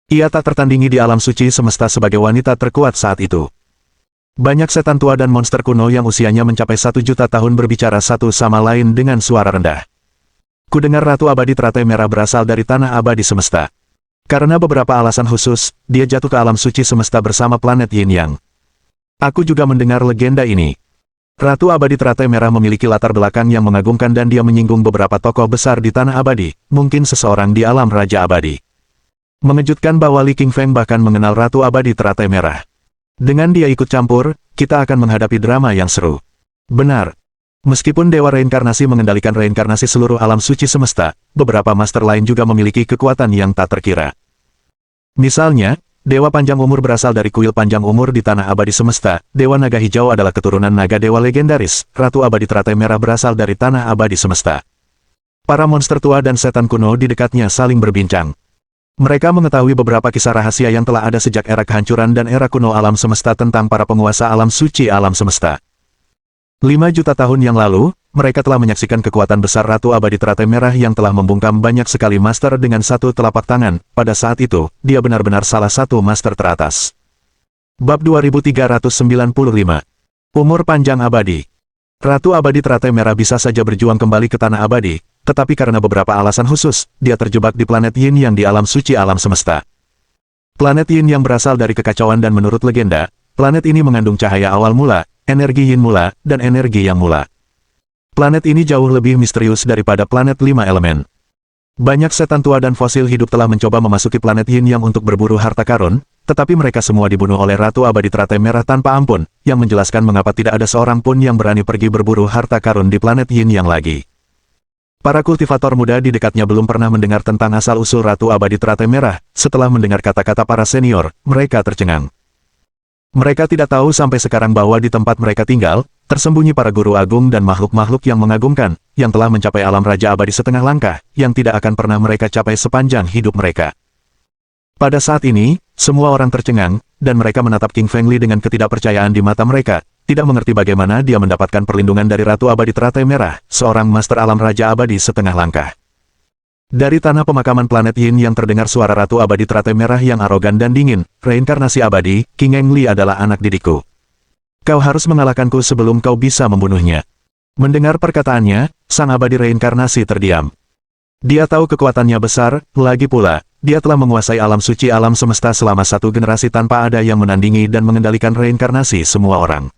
Ia tak tertandingi di alam suci semesta sebagai wanita terkuat saat itu. Banyak setan tua dan monster kuno yang usianya mencapai 1 juta tahun berbicara satu sama lain dengan suara rendah. Kudengar Ratu Abadi Teratai Merah berasal dari tanah abadi semesta. Karena beberapa alasan khusus, dia jatuh ke alam suci semesta bersama planet Yin Yang. Aku juga mendengar legenda ini. Ratu Abadi Teratai Merah memiliki latar belakang yang mengagumkan dan dia menyinggung beberapa tokoh besar di tanah abadi, mungkin seseorang di alam Raja Abadi. Mengejutkan bahwa Li Qingfeng bahkan mengenal Ratu Abadi Teratai Merah. Dengan dia ikut campur, kita akan menghadapi drama yang seru. Benar. Meskipun Dewa Reinkarnasi mengendalikan reinkarnasi seluruh alam suci semesta, beberapa master lain juga memiliki kekuatan yang tak terkira. Misalnya, Dewa Panjang Umur berasal dari kuil panjang umur di tanah abadi semesta, Dewa Naga Hijau adalah keturunan naga dewa legendaris, Ratu Abadi Teratai Merah berasal dari tanah abadi semesta. Para monster tua dan setan kuno di dekatnya saling berbincang. Mereka mengetahui beberapa kisah rahasia yang telah ada sejak era kehancuran dan era kuno alam semesta tentang para penguasa alam suci alam semesta. 5 juta tahun yang lalu, mereka telah menyaksikan kekuatan besar Ratu Abadi Teratai Merah yang telah membungkam banyak sekali master dengan satu telapak tangan. Pada saat itu, dia benar-benar salah satu master teratas. Bab 2395. Umur Panjang Abadi. Ratu Abadi Teratai Merah bisa saja berjuang kembali ke tanah abadi, tetapi karena beberapa alasan khusus, dia terjebak di planet Yin Yang di alam suci alam semesta. Planet Yin Yang berasal dari kekacauan dan menurut legenda, planet ini mengandung cahaya awal mula, energi Yin mula, dan energi Yang mula. Planet ini jauh lebih misterius daripada planet 5 elemen. Banyak setan tua dan fosil hidup telah mencoba memasuki planet Yin Yang untuk berburu harta karun, tetapi mereka semua dibunuh oleh Ratu Abadi Teratai Merah tanpa ampun, yang menjelaskan mengapa tidak ada seorang pun yang berani pergi berburu harta karun di planet Yin Yang lagi. Para kultivator muda di dekatnya belum pernah mendengar tentang asal-usul Ratu Abadi Teratai Merah. Setelah mendengar kata-kata para senior, mereka tercengang. Mereka tidak tahu sampai sekarang bahwa di tempat mereka tinggal, tersembunyi para guru agung dan makhluk-makhluk yang mengagumkan, yang telah mencapai alam Raja Abadi setengah langkah, yang tidak akan pernah mereka capai sepanjang hidup mereka. Pada saat ini, semua orang tercengang, dan mereka menatap King Feng Li dengan ketidakpercayaan di mata mereka, tidak mengerti bagaimana dia mendapatkan perlindungan dari Ratu Abadi Teratai Merah, seorang master alam Raja Abadi setengah langkah. Dari tanah pemakaman planet Yin yang terdengar suara Ratu Abadi Teratai Merah yang arogan dan dingin, reinkarnasi abadi, King Eng Li adalah anak didikku. Kau harus mengalahkanku sebelum kau bisa membunuhnya. Mendengar perkataannya, sang abadi reinkarnasi terdiam. Dia tahu kekuatannya besar, lagi pula, dia telah menguasai alam suci alam semesta selama satu generasi tanpa ada yang menandingi dan mengendalikan reinkarnasi semua orang.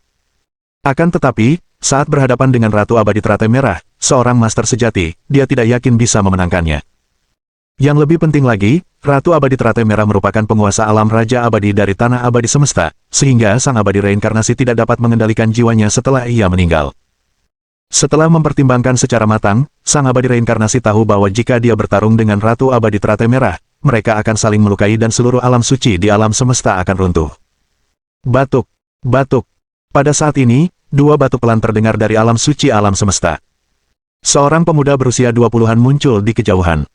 Akan tetapi, saat berhadapan dengan Ratu Abadi Teratai Merah, seorang master sejati, dia tidak yakin bisa memenangkannya. Yang lebih penting lagi, Ratu Abadi Teratai Merah merupakan penguasa alam Raja Abadi dari tanah abadi semesta, sehingga sang abadi reinkarnasi tidak dapat mengendalikan jiwanya setelah ia meninggal. Setelah mempertimbangkan secara matang, sang abadi reinkarnasi tahu bahwa jika dia bertarung dengan Ratu Abadi Teratai Merah, mereka akan saling melukai dan seluruh alam suci di alam semesta akan runtuh. Batuk, batuk. Pada saat ini, dua batuk pelan terdengar dari alam suci alam semesta. Seorang pemuda berusia 20-an muncul di kejauhan.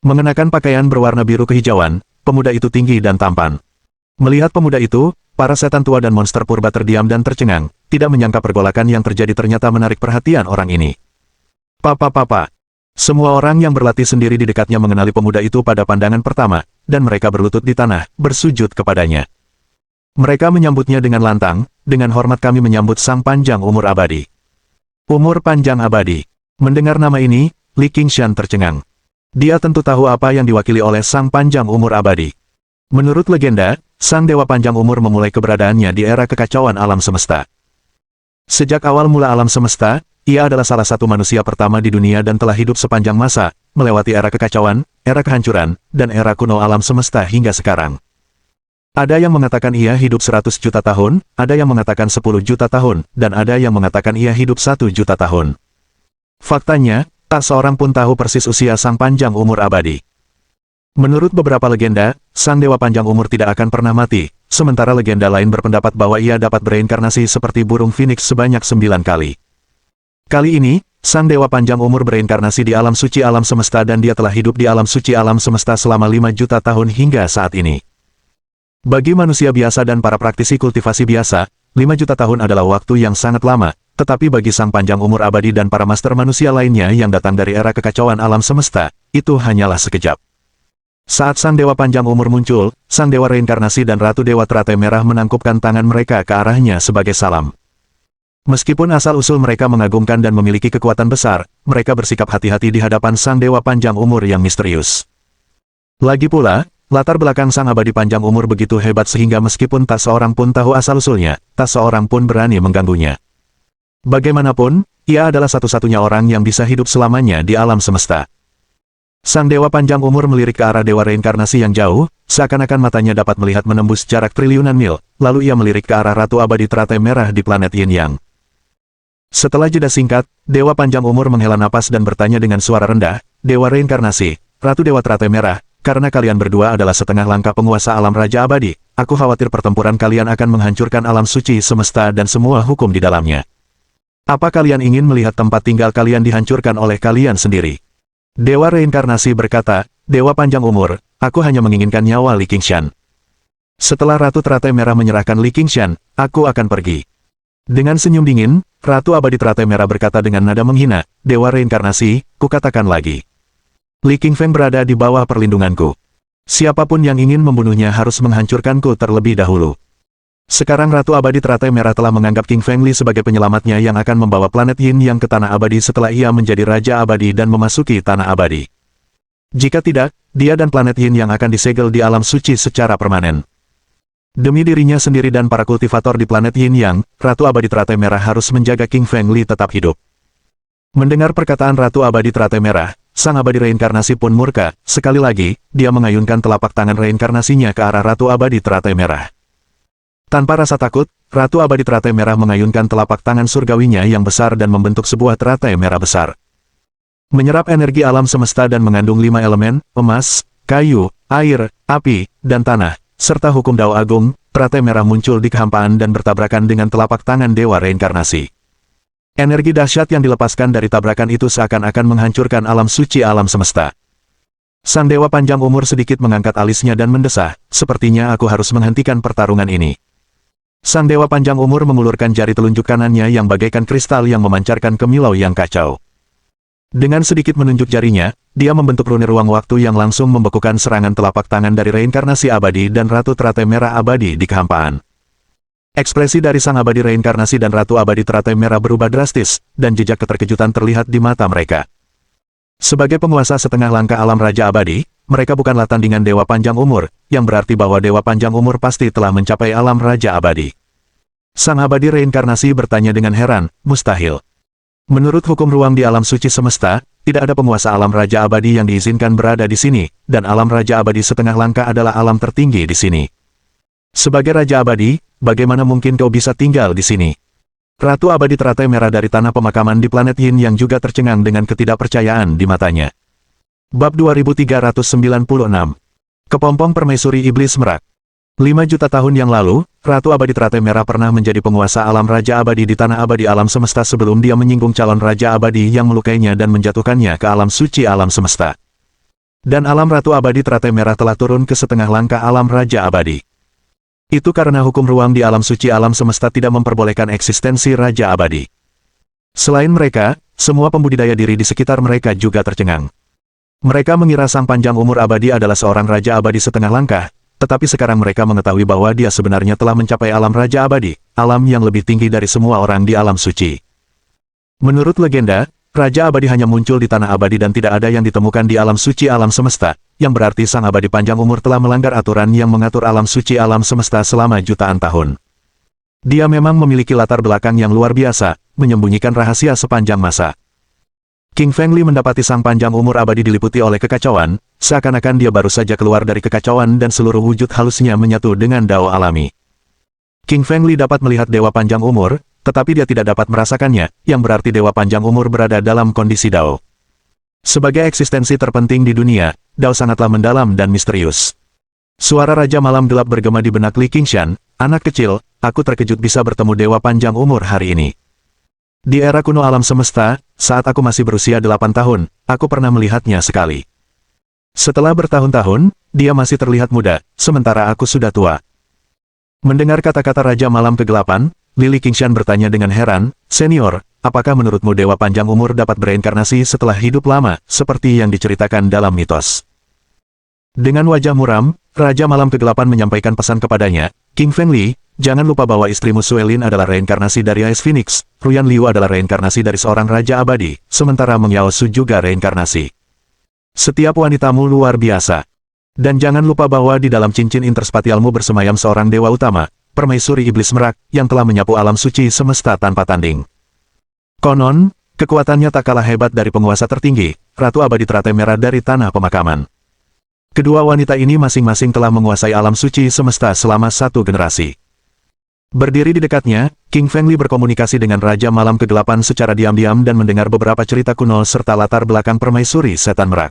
Mengenakan pakaian berwarna biru kehijauan, pemuda itu tinggi dan tampan. Melihat pemuda itu, para setan tua dan monster purba terdiam dan tercengang, tidak menyangka pergolakan yang terjadi ternyata menarik perhatian orang ini. Papa. Semua orang yang berlatih sendiri di dekatnya mengenali pemuda itu pada pandangan pertama, dan mereka berlutut di tanah, bersujud kepadanya. Mereka menyambutnya dengan lantang, dengan hormat kami menyambut sang panjang umur abadi. Umur panjang abadi. Mendengar nama ini, Li Qingshan tercengang. Dia tentu tahu apa yang diwakili oleh sang panjang umur abadi. Menurut legenda, sang dewa panjang umur memulai keberadaannya di era kekacauan alam semesta. Sejak awal mula alam semesta, ia adalah salah satu manusia pertama di dunia dan telah hidup sepanjang masa, melewati era kekacauan, era kehancuran, dan era kuno alam semesta hingga sekarang. Ada yang mengatakan ia hidup 100 juta tahun, ada yang mengatakan 10 juta tahun, dan ada yang mengatakan ia hidup 1 juta tahun. Faktanya, tak seorang pun tahu persis usia sang panjang umur abadi. Menurut beberapa legenda, sang dewa panjang umur tidak akan pernah mati, sementara legenda lain berpendapat bahwa ia dapat bereinkarnasi seperti burung phoenix sebanyak 9 kali. Kali ini, sang dewa panjang umur bereinkarnasi di alam suci alam semesta dan dia telah hidup di alam suci alam semesta selama 5 juta tahun hingga saat ini. Bagi manusia biasa dan para praktisi kultivasi biasa, 5 juta tahun adalah waktu yang sangat lama, tetapi bagi sang panjang umur abadi dan para master manusia lainnya yang datang dari era kekacauan alam semesta, itu hanyalah sekejap. Saat sang dewa panjang umur muncul, sang dewa reinkarnasi dan ratu dewa teratai merah menangkupkan tangan mereka ke arahnya sebagai salam. Meskipun asal-usul mereka mengagumkan dan memiliki kekuatan besar, mereka bersikap hati-hati di hadapan sang dewa panjang umur yang misterius. Lagi pula, latar belakang sang abadi panjang umur begitu hebat sehingga meskipun tak seorang pun tahu asal-usulnya, tak seorang pun berani mengganggunya. Bagaimanapun, ia adalah satu-satunya orang yang bisa hidup selamanya di alam semesta. Sang dewa panjang umur melirik ke arah dewa reinkarnasi yang jauh, seakan-akan matanya dapat melihat menembus jarak triliunan mil, lalu ia melirik ke arah ratu abadi teratai merah di planet Yin Yang. Setelah jeda singkat, dewa panjang umur menghela napas dan bertanya dengan suara rendah, "Dewa reinkarnasi, ratu dewa teratai merah, karena kalian berdua adalah setengah langkah penguasa alam raja abadi, aku khawatir pertempuran kalian akan menghancurkan alam suci semesta dan semua hukum di dalamnya. Apa kalian ingin melihat tempat tinggal kalian dihancurkan oleh kalian sendiri?" Dewa reinkarnasi berkata, "Dewa panjang umur, aku hanya menginginkan nyawa Li Qingshan. Setelah ratu teratai merah menyerahkan Li Qingshan, aku akan pergi." Dengan senyum dingin, ratu abadi teratai merah berkata dengan nada menghina, "Dewa reinkarnasi, kukatakan lagi. Li Qingfeng berada di bawah perlindunganku. Siapapun yang ingin membunuhnya harus menghancurkanku terlebih dahulu." Sekarang Ratu Abadi Teratai Merah telah menganggap King Feng Li sebagai penyelamatnya yang akan membawa planet Yin Yang ke Tanah Abadi setelah ia menjadi Raja Abadi dan memasuki Tanah Abadi. Jika tidak, dia dan planet Yin Yang akan disegel di alam suci secara permanen. Demi dirinya sendiri dan para kultivator di planet Yin Yang, Ratu Abadi Teratai Merah harus menjaga King Feng Li tetap hidup. Mendengar perkataan Ratu Abadi Teratai Merah, sang abadi reinkarnasi pun murka. Sekali lagi, dia mengayunkan telapak tangan reinkarnasinya ke arah Ratu Abadi Teratai Merah. Tanpa rasa takut, Ratu Abadi Teratai Merah mengayunkan telapak tangan surgawinya yang besar dan membentuk sebuah teratai merah besar. Menyerap energi alam semesta dan mengandung 5 elemen, emas, kayu, air, api, dan tanah, serta hukum Dao Agung, teratai merah muncul di kehampaan dan bertabrakan dengan telapak tangan Dewa Reinkarnasi. Energi dahsyat yang dilepaskan dari tabrakan itu seakan-akan menghancurkan alam suci alam semesta. Sang Dewa Panjang Umur sedikit mengangkat alisnya dan mendesah, "Sepertinya aku harus menghentikan pertarungan ini." Sang Dewa Panjang Umur mengulurkan jari telunjuk kanannya yang bagaikan kristal yang memancarkan kemilau yang kacau. Dengan sedikit menunjuk jarinya, dia membentuk rune ruang waktu yang langsung membekukan serangan telapak tangan dari reinkarnasi abadi dan Ratu Teratai Merah abadi di kehampaan. Ekspresi dari sang abadi reinkarnasi dan Ratu Abadi Teratai Merah berubah drastis, dan jejak keterkejutan terlihat di mata mereka. Sebagai penguasa setengah langkah alam Raja Abadi, mereka bukanlah tandingan Dewa Panjang Umur, yang berarti bahwa Dewa Panjang Umur pasti telah mencapai alam Raja Abadi. Sang abadi reinkarnasi bertanya dengan heran, "Mustahil. Menurut hukum ruang di alam suci semesta, tidak ada penguasa alam Raja Abadi yang diizinkan berada di sini, dan alam Raja Abadi setengah langkah adalah alam tertinggi di sini. Sebagai Raja Abadi, bagaimana mungkin kau bisa tinggal di sini?" Ratu Abadi Teratai Merah dari tanah pemakaman di planet Yin yang juga tercengang dengan ketidakpercayaan di matanya. Bab 2396. Kepompong Permaisuri Iblis Merak. 5 juta tahun yang lalu, Ratu Abadi Teratai Merah pernah menjadi penguasa alam Raja Abadi di Tanah Abadi Alam Semesta sebelum dia menyinggung calon Raja Abadi yang melukainya dan menjatuhkannya ke alam suci alam semesta. Dan alam Ratu Abadi Teratai Merah telah turun ke setengah langkah alam Raja Abadi. Itu karena hukum ruang di alam suci alam semesta tidak memperbolehkan eksistensi Raja Abadi. Selain mereka, semua pembudidaya diri di sekitar mereka juga tercengang. Mereka mengira sang panjang umur abadi adalah seorang Raja Abadi setengah langkah, tetapi sekarang mereka mengetahui bahwa dia sebenarnya telah mencapai alam Raja Abadi, alam yang lebih tinggi dari semua orang di alam suci. Menurut legenda, Raja Abadi hanya muncul di Tanah Abadi dan tidak ada yang ditemukan di alam suci alam semesta, yang berarti sang abadi panjang umur telah melanggar aturan yang mengatur alam suci alam semesta selama jutaan tahun. Dia memang memiliki latar belakang yang luar biasa, menyembunyikan rahasia sepanjang masa. King Feng Li mendapati sang panjang umur abadi diliputi oleh kekacauan, seakan-akan dia baru saja keluar dari kekacauan dan seluruh wujud halusnya menyatu dengan dao alami. King Feng Li dapat melihat dewa panjang umur, tetapi dia tidak dapat merasakannya, yang berarti dewa panjang umur berada dalam kondisi dao. Sebagai eksistensi terpenting di dunia, dao sangatlah mendalam dan misterius. Suara Raja Malam Gelap bergema di benak Li Qingshan, anak kecil, aku terkejut bisa bertemu dewa panjang umur hari ini. Di era kuno alam semesta, saat aku masih berusia 8 tahun, aku pernah melihatnya sekali. Setelah bertahun-tahun, dia masih terlihat muda, sementara aku sudah tua. Mendengar kata-kata Raja Malam Kegelapan, Li Qingshan bertanya dengan heran, "Senior, apakah menurutmu dewa panjang umur dapat bereinkarnasi setelah hidup lama, seperti yang diceritakan dalam mitos?" Dengan wajah muram, Raja Malam Kegelapan menyampaikan pesan kepadanya, "King Feng Li, jangan lupa bahwa istrimu Suelin adalah reinkarnasi dari Ice Phoenix, Ruyan Liu adalah reinkarnasi dari seorang Raja Abadi, sementara Meng Yaosu juga reinkarnasi. Setiap wanitamu luar biasa. Dan jangan lupa bahwa di dalam cincin interspatialmu bersemayam seorang dewa utama, Permaisuri Iblis Merak, yang telah menyapu alam suci semesta tanpa tanding. Konon, kekuatannya tak kalah hebat dari penguasa tertinggi, Ratu Abadi Teratai Merah dari Tanah Pemakaman. Kedua wanita ini masing-masing telah menguasai alam suci semesta selama 1 generasi. Berdiri di dekatnya, King Feng Li berkomunikasi dengan Raja Malam Kegelapan secara diam-diam dan mendengar beberapa cerita kuno serta latar belakang Permaisuri Setan Merak.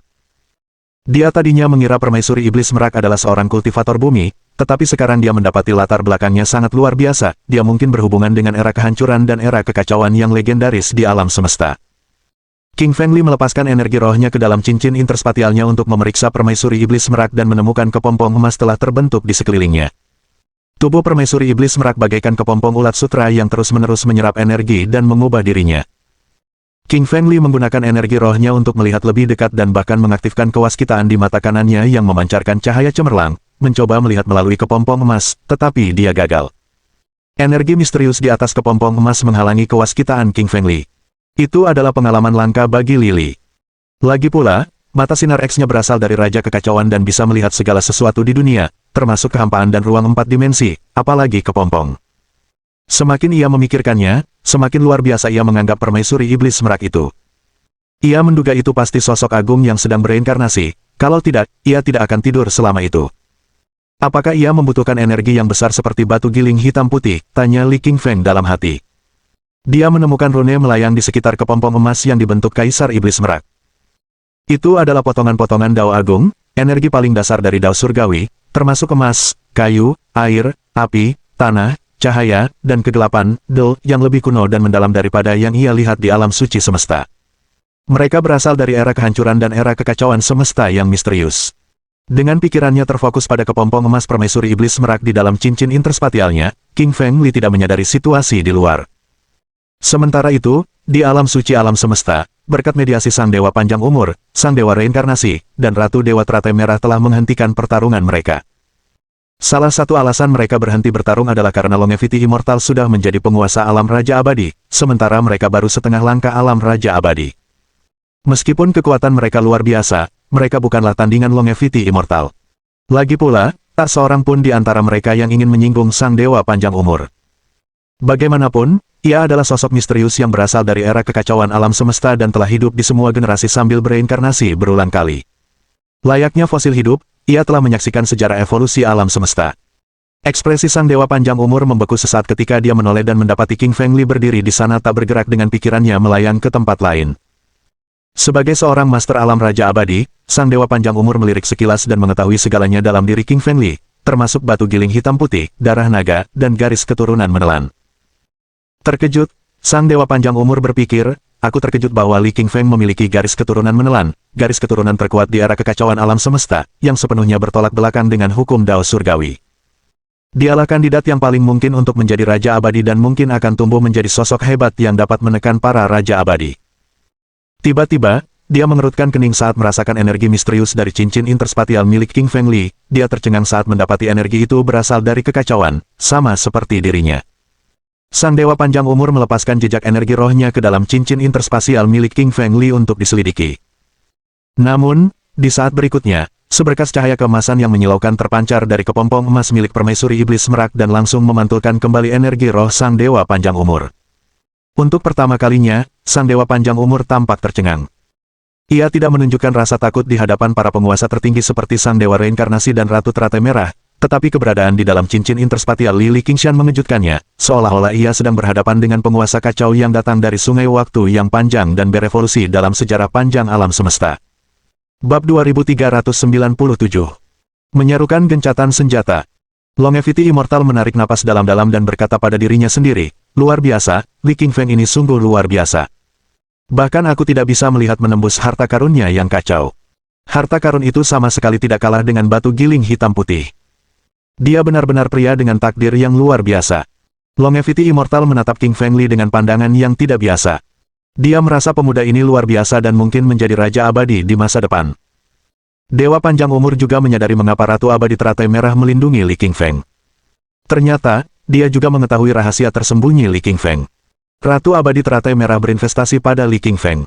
Dia tadinya mengira Permaisuri Iblis Merak adalah seorang kultivator bumi, tetapi sekarang dia mendapati latar belakangnya sangat luar biasa, dia mungkin berhubungan dengan era kehancuran dan era kekacauan yang legendaris di alam semesta. King Feng Li melepaskan energi rohnya ke dalam cincin interspatialnya untuk memeriksa Permaisuri Iblis Merak dan menemukan kepompong emas telah terbentuk di sekelilingnya. Tubuh Permaisuri Iblis Merak bagaikan kepompong ulat sutra yang terus-menerus menyerap energi dan mengubah dirinya. King Feng Li menggunakan energi rohnya untuk melihat lebih dekat dan bahkan mengaktifkan kewaskitaan di mata kanannya yang memancarkan cahaya cemerlang, mencoba melihat melalui kepompong emas, tetapi dia gagal. Energi misterius di atas kepompong emas menghalangi kewaskitaan King Feng Li. Itu adalah pengalaman langka bagi Lily. Lagi pula, mata sinar X-nya berasal dari Raja Kekacauan dan bisa melihat segala sesuatu di dunia, termasuk kehampaan dan ruang 4 dimensi, apalagi kepompong. Semakin ia memikirkannya, semakin luar biasa ia menganggap Permaisuri Iblis Merak itu. Ia menduga itu pasti sosok agung yang sedang bereinkarnasi, kalau tidak, ia tidak akan tidur selama itu. Apakah ia membutuhkan energi yang besar seperti batu giling hitam putih, tanya Li King Feng dalam hati. Dia menemukan rune melayang di sekitar kepompong emas yang dibentuk Kaisar Iblis Merak. Itu adalah potongan-potongan dao agung, energi paling dasar dari dao surgawi, termasuk emas, kayu, air, api, tanah, cahaya, dan kegelapan, yang lebih kuno dan mendalam daripada yang ia lihat di alam suci semesta. Mereka berasal dari era kehancuran dan era kekacauan semesta yang misterius. Dengan pikirannya terfokus pada kepompong emas Permaisuri Iblis Merak di dalam cincin interspatialnya, King Feng Li tidak menyadari situasi di luar. Sementara itu, di alam suci alam semesta, berkat mediasi Sang Dewa Panjang Umur, Sang Dewa Reinkarnasi, dan Ratu Dewa Teratai Merah telah menghentikan pertarungan mereka. Salah satu alasan mereka berhenti bertarung adalah karena Longevity Immortal sudah menjadi penguasa alam Raja Abadi, sementara mereka baru setengah langkah alam Raja Abadi. Meskipun kekuatan mereka luar biasa, mereka bukanlah tandingan Longevity Immortal. Lagi pula, tak seorang pun di antara mereka yang ingin menyinggung Sang Dewa Panjang Umur. Bagaimanapun, ia adalah sosok misterius yang berasal dari era kekacauan alam semesta dan telah hidup di semua generasi sambil bereinkarnasi berulang kali. Layaknya fosil hidup, ia telah menyaksikan sejarah evolusi alam semesta. Ekspresi Sang Dewa Panjang Umur membeku sesaat ketika dia menoleh dan mendapati King Feng Li berdiri di sana tak bergerak dengan pikirannya melayang ke tempat lain. Sebagai seorang master alam Raja Abadi, Sang Dewa Panjang Umur melirik sekilas dan mengetahui segalanya dalam diri King Feng Li, termasuk batu giling hitam putih, darah naga, dan garis keturunan menelan. Terkejut, Sang Dewa Panjang Umur berpikir, aku terkejut bahwa Li King Feng memiliki garis keturunan menelan, garis keturunan terkuat di era kekacauan alam semesta, yang sepenuhnya bertolak belakang dengan hukum Dao Surgawi. Dialah kandidat yang paling mungkin untuk menjadi Raja Abadi dan mungkin akan tumbuh menjadi sosok hebat yang dapat menekan para Raja Abadi. Tiba-tiba, dia mengerutkan kening saat merasakan energi misterius dari cincin interspatial milik King Feng Li, dia tercengang saat mendapati energi itu berasal dari kekacauan, sama seperti dirinya. Sang Dewa Panjang Umur melepaskan jejak energi rohnya ke dalam cincin interspasial milik King Feng Li untuk diselidiki. Namun, di saat berikutnya, seberkas cahaya keemasan yang menyilaukan terpancar dari kepompong emas milik Permaisuri Iblis Merak dan langsung memantulkan kembali energi roh Sang Dewa Panjang Umur. Untuk pertama kalinya, sang dewa panjang umur tampak tercengang. Ia tidak menunjukkan rasa takut di hadapan para penguasa tertinggi seperti sang dewa reinkarnasi dan Ratu Teratai Merah, tetapi keberadaan di dalam cincin interspatial Lili Qingshan mengejutkannya, seolah-olah ia sedang berhadapan dengan penguasa kacau yang datang dari sungai waktu yang panjang dan berevolusi dalam sejarah panjang alam semesta. Bab 2397. Menyerukan gencatan senjata. Longevity Immortal menarik napas dalam-dalam dan berkata pada dirinya sendiri, luar biasa, Li Qingfeng ini sungguh luar biasa. Bahkan aku tidak bisa melihat menembus harta karunnya yang kacau. Harta karun itu sama sekali tidak kalah dengan batu giling hitam putih. Dia benar-benar pria dengan takdir yang luar biasa. Longevity Immortal menatap King Feng Li dengan pandangan yang tidak biasa. Dia merasa pemuda ini luar biasa dan mungkin menjadi raja abadi di masa depan. Dewa panjang umur juga menyadari mengapa Ratu Abadi Teratai Merah melindungi Li Qingfeng. Ternyata, dia juga mengetahui rahasia tersembunyi Li Qingfeng. Ratu Abadi Teratai Merah berinvestasi pada Li Qingfeng.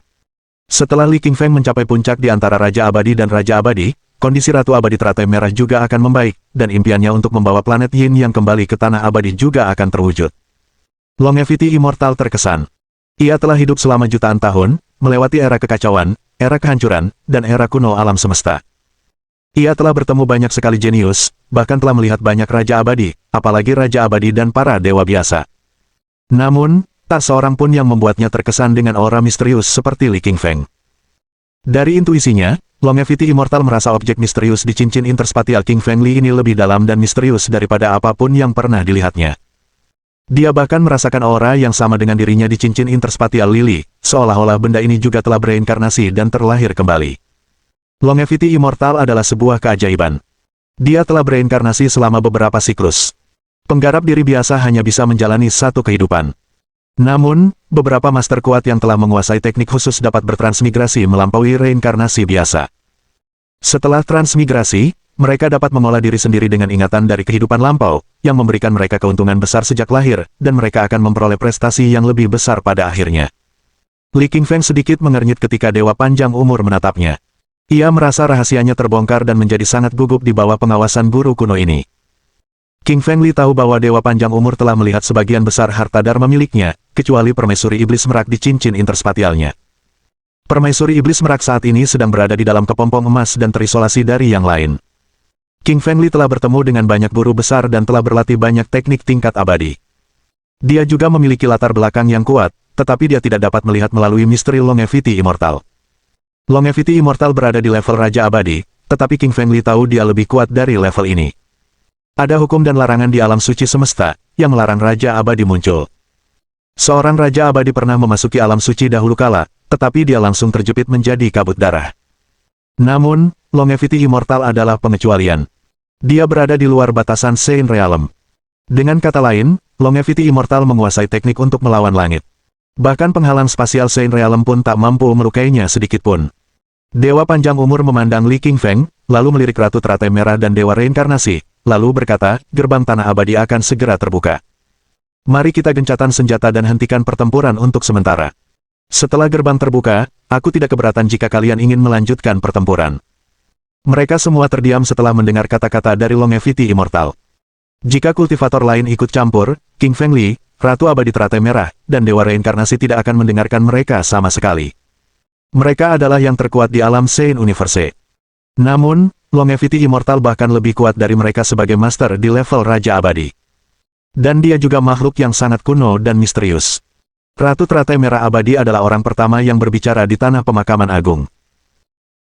Setelah Li Qingfeng mencapai puncak di antara Raja Abadi dan Raja Abadi, kondisi Ratu Abadi Teratai Merah juga akan membaik, dan impiannya untuk membawa planet Yin yang kembali ke Tanah Abadi juga akan terwujud. Longevity Immortal terkesan. Ia telah hidup selama jutaan tahun, melewati era kekacauan, era kehancuran, dan era kuno alam semesta. Ia telah bertemu banyak sekali jenius, bahkan telah melihat banyak Raja Abadi, apalagi Raja Abadi dan para dewa biasa. Namun, tak seorang pun yang membuatnya terkesan dengan aura misterius seperti Li Qingfeng. Dari intuisinya, Longevity Immortal merasa objek misterius di cincin interspatial King Feng Li ini lebih dalam dan misterius daripada apapun yang pernah dilihatnya. Dia bahkan merasakan aura yang sama dengan dirinya di cincin interspatial Lili, seolah-olah benda ini juga telah bereinkarnasi dan terlahir kembali. Longevity Immortal adalah sebuah keajaiban. Dia telah bereinkarnasi selama beberapa siklus. Penggarap diri biasa hanya bisa menjalani satu kehidupan. Namun, beberapa master kuat yang telah menguasai teknik khusus dapat bertransmigrasi melampaui reinkarnasi biasa. Setelah transmigrasi, mereka dapat mengolah diri sendiri dengan ingatan dari kehidupan lampau, yang memberikan mereka keuntungan besar sejak lahir, dan mereka akan memperoleh prestasi yang lebih besar pada akhirnya. Li Qingfeng sedikit mengernyit ketika Dewa Panjang Umur menatapnya. Ia merasa rahasianya terbongkar dan menjadi sangat gugup di bawah pengawasan guru kuno ini. King Feng Li tahu bahwa Dewa Panjang Umur telah melihat sebagian besar harta dharma miliknya, kecuali permaisuri iblis merak di cincin interspatialnya. Permaisuri iblis merak saat ini sedang berada di dalam kepompong emas dan terisolasi dari yang lain. King Feng Li telah bertemu dengan banyak guru besar dan telah berlatih banyak teknik tingkat abadi. Dia juga memiliki latar belakang yang kuat, tetapi dia tidak dapat melihat melalui misteri Longevity Immortal. Longevity Immortal berada di level Raja Abadi, tetapi King Feng Li tahu dia lebih kuat dari level ini. Ada hukum dan larangan di alam suci semesta, yang melarang Raja Abadi muncul. Seorang Raja Abadi pernah memasuki alam suci dahulu kala, tetapi dia langsung terjepit menjadi kabut darah. Namun, Longevity Immortal adalah pengecualian. Dia berada di luar batasan Saint Realm. Dengan kata lain, Longevity Immortal menguasai teknik untuk melawan langit. Bahkan penghalang spasial Saint Realm pun tak mampu melukainya sedikitpun. Dewa Panjang Umur memandang Li Qingfeng, lalu melirik Ratu Teratai Merah dan Dewa Reinkarnasi, lalu berkata, gerbang Tanah Abadi akan segera terbuka. Mari kita gencatan senjata dan hentikan pertempuran untuk sementara. Setelah gerbang terbuka, aku tidak keberatan jika kalian ingin melanjutkan pertempuran. Mereka semua terdiam setelah mendengar kata-kata dari Longevity Immortal. Jika kultivator lain ikut campur, King Feng Li, Ratu Abadi Teratai Merah, dan Dewa Reinkarnasi tidak akan mendengarkan mereka sama sekali. Mereka adalah yang terkuat di alam Saint Universe. Namun, Longevity Immortal bahkan lebih kuat dari mereka sebagai master di level Raja Abadi. Dan dia juga makhluk yang sangat kuno dan misterius. Ratu Teratai Merah Abadi adalah orang pertama yang berbicara di Tanah Pemakaman Agung.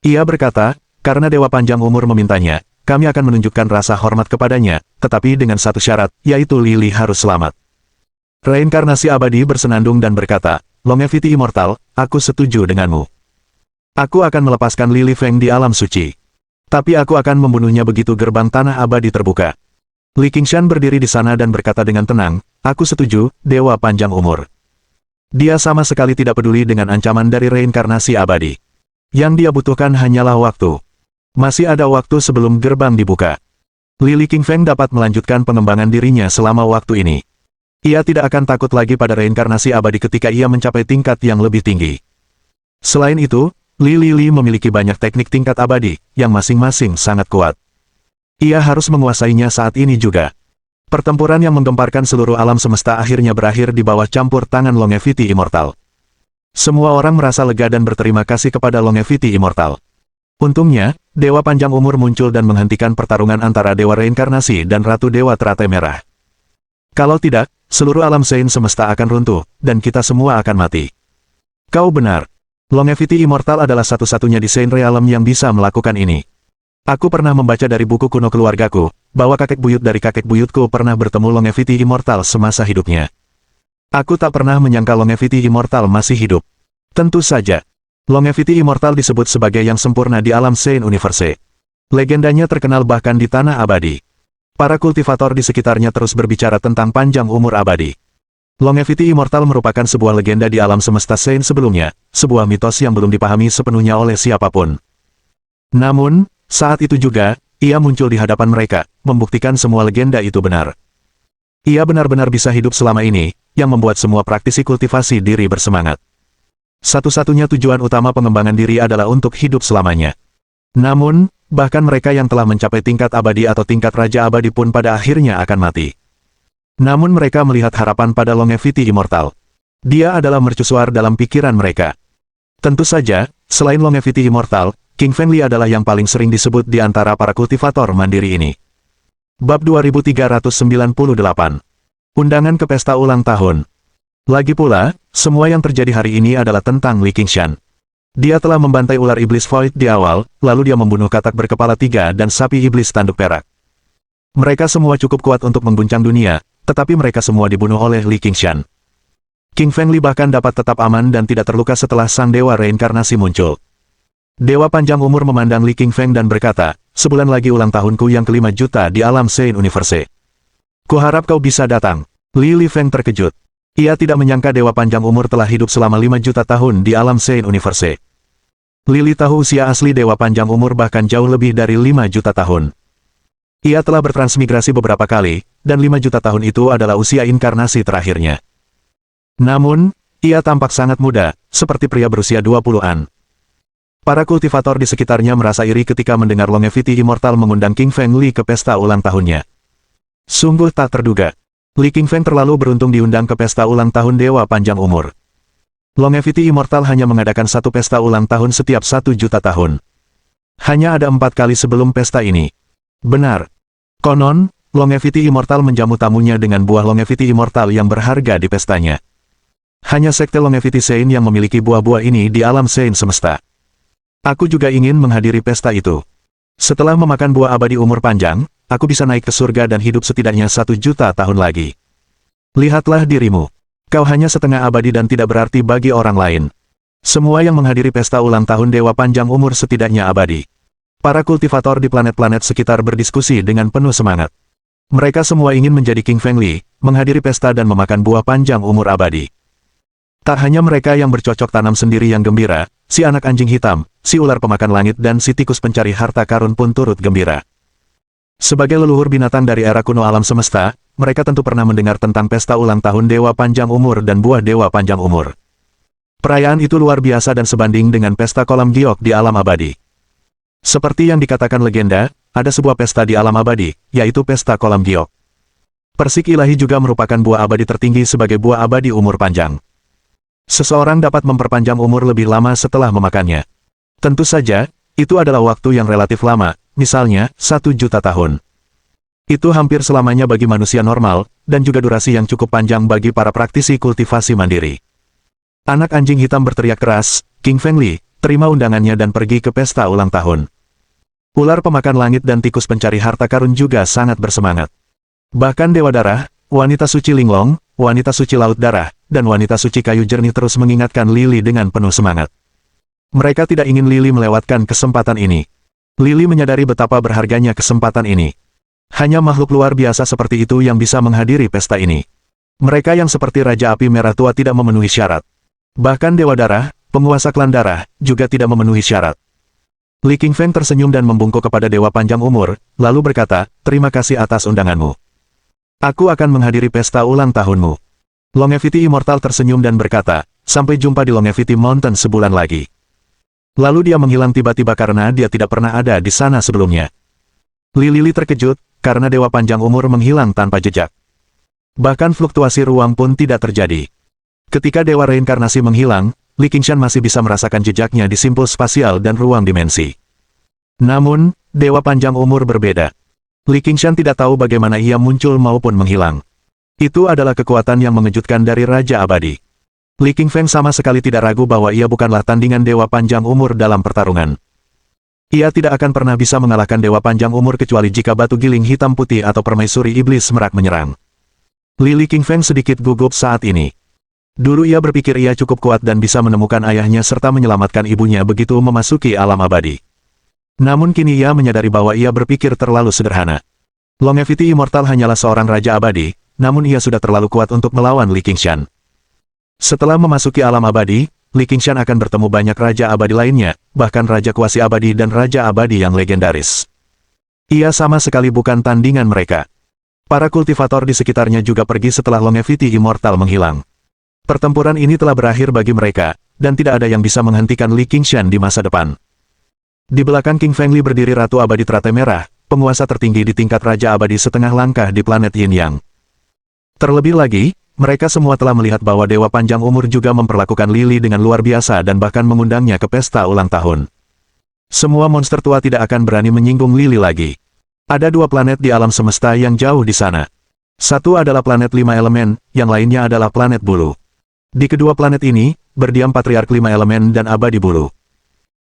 Ia berkata, karena Dewa Panjang Umur memintanya, kami akan menunjukkan rasa hormat kepadanya, tetapi dengan satu syarat, yaitu Lili harus selamat. Reinkarnasi Abadi bersenandung dan berkata, Longevity Immortal, aku setuju denganmu. Aku akan melepaskan Lili Feng di alam suci. Tapi aku akan membunuhnya begitu gerbang Tanah Abadi terbuka. Li Qingshan berdiri di sana dan berkata dengan tenang, aku setuju, Dewa Panjang Umur. Dia sama sekali tidak peduli dengan ancaman dari reinkarnasi abadi. Yang dia butuhkan hanyalah waktu. Masih ada waktu sebelum gerbang dibuka. Li Qingfeng dapat melanjutkan pengembangan dirinya selama waktu ini. Ia tidak akan takut lagi pada reinkarnasi abadi ketika ia mencapai tingkat yang lebih tinggi. Selain itu, Li memiliki banyak teknik tingkat abadi, yang masing-masing sangat kuat. Ia harus menguasainya saat ini juga. Pertempuran yang menggemparkan seluruh alam semesta akhirnya berakhir di bawah campur tangan Longevity Immortal. Semua orang merasa lega dan berterima kasih kepada Longevity Immortal. Untungnya, Dewa Panjang Umur muncul dan menghentikan pertarungan antara Dewa Reinkarnasi dan Ratu Dewa Teratai Merah. Kalau tidak, seluruh alam Sein semesta akan runtuh, dan kita semua akan mati. Kau benar. Longevity Immortal adalah satu-satunya di Sein Realm yang bisa melakukan ini. Aku pernah membaca dari buku kuno keluargaku, bahwa kakek buyut dari kakek buyutku pernah bertemu Longevity Immortal semasa hidupnya. Aku tak pernah menyangka Longevity Immortal masih hidup. Tentu saja, Longevity Immortal disebut sebagai yang sempurna di alam Sein Universe. Legendanya terkenal bahkan di Tanah Abadi. Para kultivator di sekitarnya terus berbicara tentang panjang umur abadi. Longevity Immortal merupakan sebuah legenda di alam semesta Sein sebelumnya, sebuah mitos yang belum dipahami sepenuhnya oleh siapapun. Namun, saat itu juga, ia muncul di hadapan mereka, membuktikan semua legenda itu benar. Ia benar-benar bisa hidup selama ini, yang membuat semua praktisi kultivasi diri bersemangat. Satu-satunya tujuan utama pengembangan diri adalah untuk hidup selamanya. Namun, bahkan mereka yang telah mencapai tingkat abadi atau tingkat raja abadi pun pada akhirnya akan mati. Namun mereka melihat harapan pada Longevity Immortal. Dia adalah mercusuar dalam pikiran mereka. Tentu saja, selain Longevity Immortal, King Fengli adalah yang paling sering disebut di antara para kultivator mandiri ini. Bab 2398. Undangan ke pesta ulang tahun. Lagi pula, semua yang terjadi hari ini adalah tentang Li Qingshan. Dia telah membantai ular iblis Void di awal, lalu dia membunuh katak berkepala 3 dan sapi iblis tanduk perak. Mereka semua cukup kuat untuk mengguncang dunia, tetapi mereka semua dibunuh oleh Li Qingshan. King Fengli bahkan dapat tetap aman dan tidak terluka setelah sang dewa reinkarnasi muncul. Dewa Panjang Umur memandang Li Qingfeng dan berkata, sebulan lagi ulang tahunku yang ke-5 juta di alam Sein Universe. Kuharap kau bisa datang. Li Feng terkejut. Ia tidak menyangka Dewa Panjang Umur telah hidup selama 5 juta tahun di alam Sein Universe. Li tahu usia asli Dewa Panjang Umur bahkan jauh lebih dari 5 juta tahun. Ia telah bertransmigrasi beberapa kali, dan 5 juta tahun itu adalah usia inkarnasi terakhirnya. Namun, ia tampak sangat muda, seperti pria berusia 20-an. Para kultivator di sekitarnya merasa iri ketika mendengar Longevity Immortal mengundang King Feng Li ke pesta ulang tahunnya. Sungguh tak terduga. Li Qingfeng terlalu beruntung diundang ke pesta ulang tahun Dewa Panjang Umur. Longevity Immortal hanya mengadakan satu pesta ulang tahun setiap 1 juta tahun. Hanya ada 4 kali sebelum pesta ini. Benar. Konon, Longevity Immortal menjamu tamunya dengan buah Longevity Immortal yang berharga di pestanya. Hanya sekte Longevity Sein yang memiliki buah-buah ini di alam Sein semesta. Aku juga ingin menghadiri pesta itu. Setelah memakan buah abadi umur panjang, aku bisa naik ke surga dan hidup setidaknya 1 juta tahun lagi. Lihatlah dirimu. Kau hanya setengah abadi dan tidak berarti bagi orang lain. Semua yang menghadiri pesta ulang tahun Dewa Panjang Umur setidaknya abadi. Para kultivator di planet-planet sekitar berdiskusi dengan penuh semangat. Mereka semua ingin menjadi King Feng Li, menghadiri pesta dan memakan buah panjang umur abadi. Tak hanya mereka yang bercocok tanam sendiri yang gembira, si anak anjing hitam, si ular pemakan langit dan si tikus pencari harta karun pun turut gembira. Sebagai leluhur binatang dari era kuno alam semesta, mereka tentu pernah mendengar tentang pesta ulang tahun Dewa Panjang Umur dan buah Dewa Panjang Umur. Perayaan itu luar biasa dan sebanding dengan pesta kolam giok di alam abadi. Seperti yang dikatakan legenda, ada sebuah pesta di alam abadi, yaitu pesta kolam giok. Persik ilahi juga merupakan buah abadi tertinggi sebagai buah abadi umur panjang. Seseorang dapat memperpanjang umur lebih lama setelah memakannya. Tentu saja, itu adalah waktu yang relatif lama, misalnya, 1 juta tahun. Itu hampir selamanya bagi manusia normal, dan juga durasi yang cukup panjang bagi para praktisi kultivasi mandiri. Anak anjing hitam berteriak keras, King Feng Li, terima undangannya dan pergi ke pesta ulang tahun. Ular pemakan langit dan tikus pencari harta karun juga sangat bersemangat. Bahkan Dewa Darah, wanita suci Linglong, wanita suci Laut Darah, dan wanita suci Kayu Jernih terus mengingatkan Lily dengan penuh semangat. Mereka tidak ingin Lily melewatkan kesempatan ini. Lily menyadari betapa berharganya kesempatan ini. Hanya makhluk luar biasa seperti itu yang bisa menghadiri pesta ini. Mereka yang seperti Raja Api Merah Tua tidak memenuhi syarat. Bahkan Dewa Darah, penguasa klan darah, juga tidak memenuhi syarat. Li Qingfeng tersenyum dan membungkuk kepada Dewa Panjang Umur, lalu berkata, terima kasih atas undanganmu. Aku akan menghadiri pesta ulang tahunmu. Longevity Immortal tersenyum dan berkata, sampai jumpa di Longevity Mountain sebulan lagi. Lalu dia menghilang tiba-tiba karena dia tidak pernah ada di sana sebelumnya. Lily terkejut, karena Dewa Panjang Umur menghilang tanpa jejak. Bahkan fluktuasi ruang pun tidak terjadi. Ketika Dewa Reinkarnasi menghilang, Li Qingshan masih bisa merasakan jejaknya di simpul spasial dan ruang dimensi. Namun, Dewa Panjang Umur berbeda. Li Qingshan tidak tahu bagaimana ia muncul maupun menghilang. Itu adalah kekuatan yang mengejutkan dari Raja Abadi. Li Qingfeng sama sekali tidak ragu bahwa ia bukanlah tandingan Dewa Panjang Umur dalam pertarungan. Ia tidak akan pernah bisa mengalahkan Dewa Panjang Umur kecuali jika batu giling hitam putih atau permaisuri iblis merak menyerang. Li Qingfeng sedikit gugup saat ini. Dulu ia berpikir ia cukup kuat dan bisa menemukan ayahnya serta menyelamatkan ibunya begitu memasuki alam abadi. Namun kini ia menyadari bahwa ia berpikir terlalu sederhana. Longevity Immortal hanyalah seorang Raja Abadi, namun ia sudah terlalu kuat untuk melawan Li Qingshan. Setelah memasuki alam abadi, Li Qingshan akan bertemu banyak Raja Abadi lainnya, bahkan Raja Kuasi Abadi dan Raja Abadi yang legendaris. Ia sama sekali bukan tandingan mereka. Para kultivator di sekitarnya juga pergi setelah Longevity Immortal menghilang. Pertempuran ini telah berakhir bagi mereka, dan tidak ada yang bisa menghentikan Li Qingshan di masa depan. Di belakang King Feng Li berdiri Ratu Abadi Teratai Merah, penguasa tertinggi di tingkat Raja Abadi setengah langkah di planet Yin Yang. Terlebih lagi, mereka semua telah melihat bahwa Dewa Panjang Umur juga memperlakukan Lily dengan luar biasa dan bahkan mengundangnya ke pesta ulang tahun. Semua monster tua tidak akan berani menyinggung Lily lagi. Ada dua planet di alam semesta yang jauh di sana. Satu adalah planet 5 elemen, yang lainnya adalah planet bulu. Di kedua planet ini, berdiam Patriark 5 elemen dan Abadi Bulu.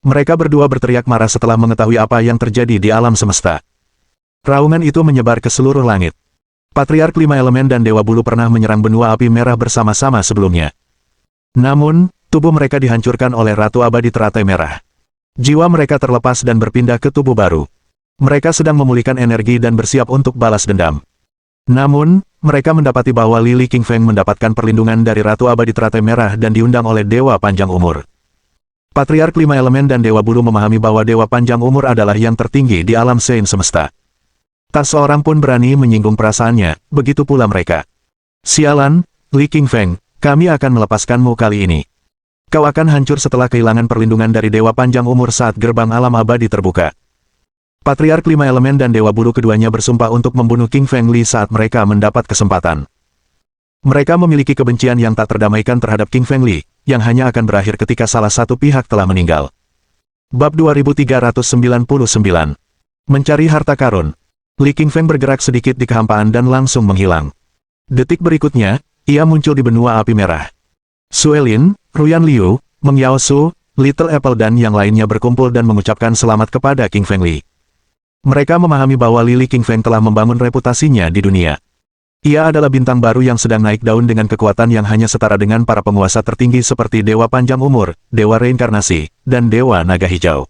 Mereka berdua berteriak marah setelah mengetahui apa yang terjadi di alam semesta. Raungan itu menyebar ke seluruh langit. Patriark 5 elemen dan Dewa Bulu pernah menyerang benua api merah bersama-sama sebelumnya. Namun, tubuh mereka dihancurkan oleh Ratu Abadi Teratai Merah. Jiwa mereka terlepas dan berpindah ke tubuh baru. Mereka sedang memulihkan energi dan bersiap untuk balas dendam. Namun, mereka mendapati bahwa Li Qingfeng mendapatkan perlindungan dari Ratu Abadi Teratai Merah dan diundang oleh Dewa Panjang Umur. Patriark 5 elemen dan Dewa Bulu memahami bahwa Dewa Panjang Umur adalah yang tertinggi di alam Sein semesta. Tak seorang pun berani menyinggung perasaannya, begitu pula mereka. Sialan, Li Qingfeng, kami akan melepaskanmu kali ini. Kau akan hancur setelah kehilangan perlindungan dari Dewa Panjang Umur saat gerbang alam abadi terbuka. Patriark 5 elemen dan Dewa Bulu keduanya bersumpah untuk membunuh King Feng Li saat mereka mendapat kesempatan. Mereka memiliki kebencian yang tak terdamaikan terhadap King Feng Li, yang hanya akan berakhir ketika salah satu pihak telah meninggal. Bab 2399. Mencari harta karun. Li Qingfeng bergerak sedikit di kehampaan dan langsung menghilang. Detik berikutnya, ia muncul di benua api merah. Suelin, Ruyan Liu, Meng Yaosu, Little Apple dan yang lainnya berkumpul dan mengucapkan selamat kepada King Feng Li. Mereka memahami bahwa Li Qingfeng telah membangun reputasinya di dunia. Ia adalah bintang baru yang sedang naik daun dengan kekuatan yang hanya setara dengan para penguasa tertinggi seperti Dewa Panjang Umur, Dewa Reinkarnasi, dan Dewa Naga Hijau.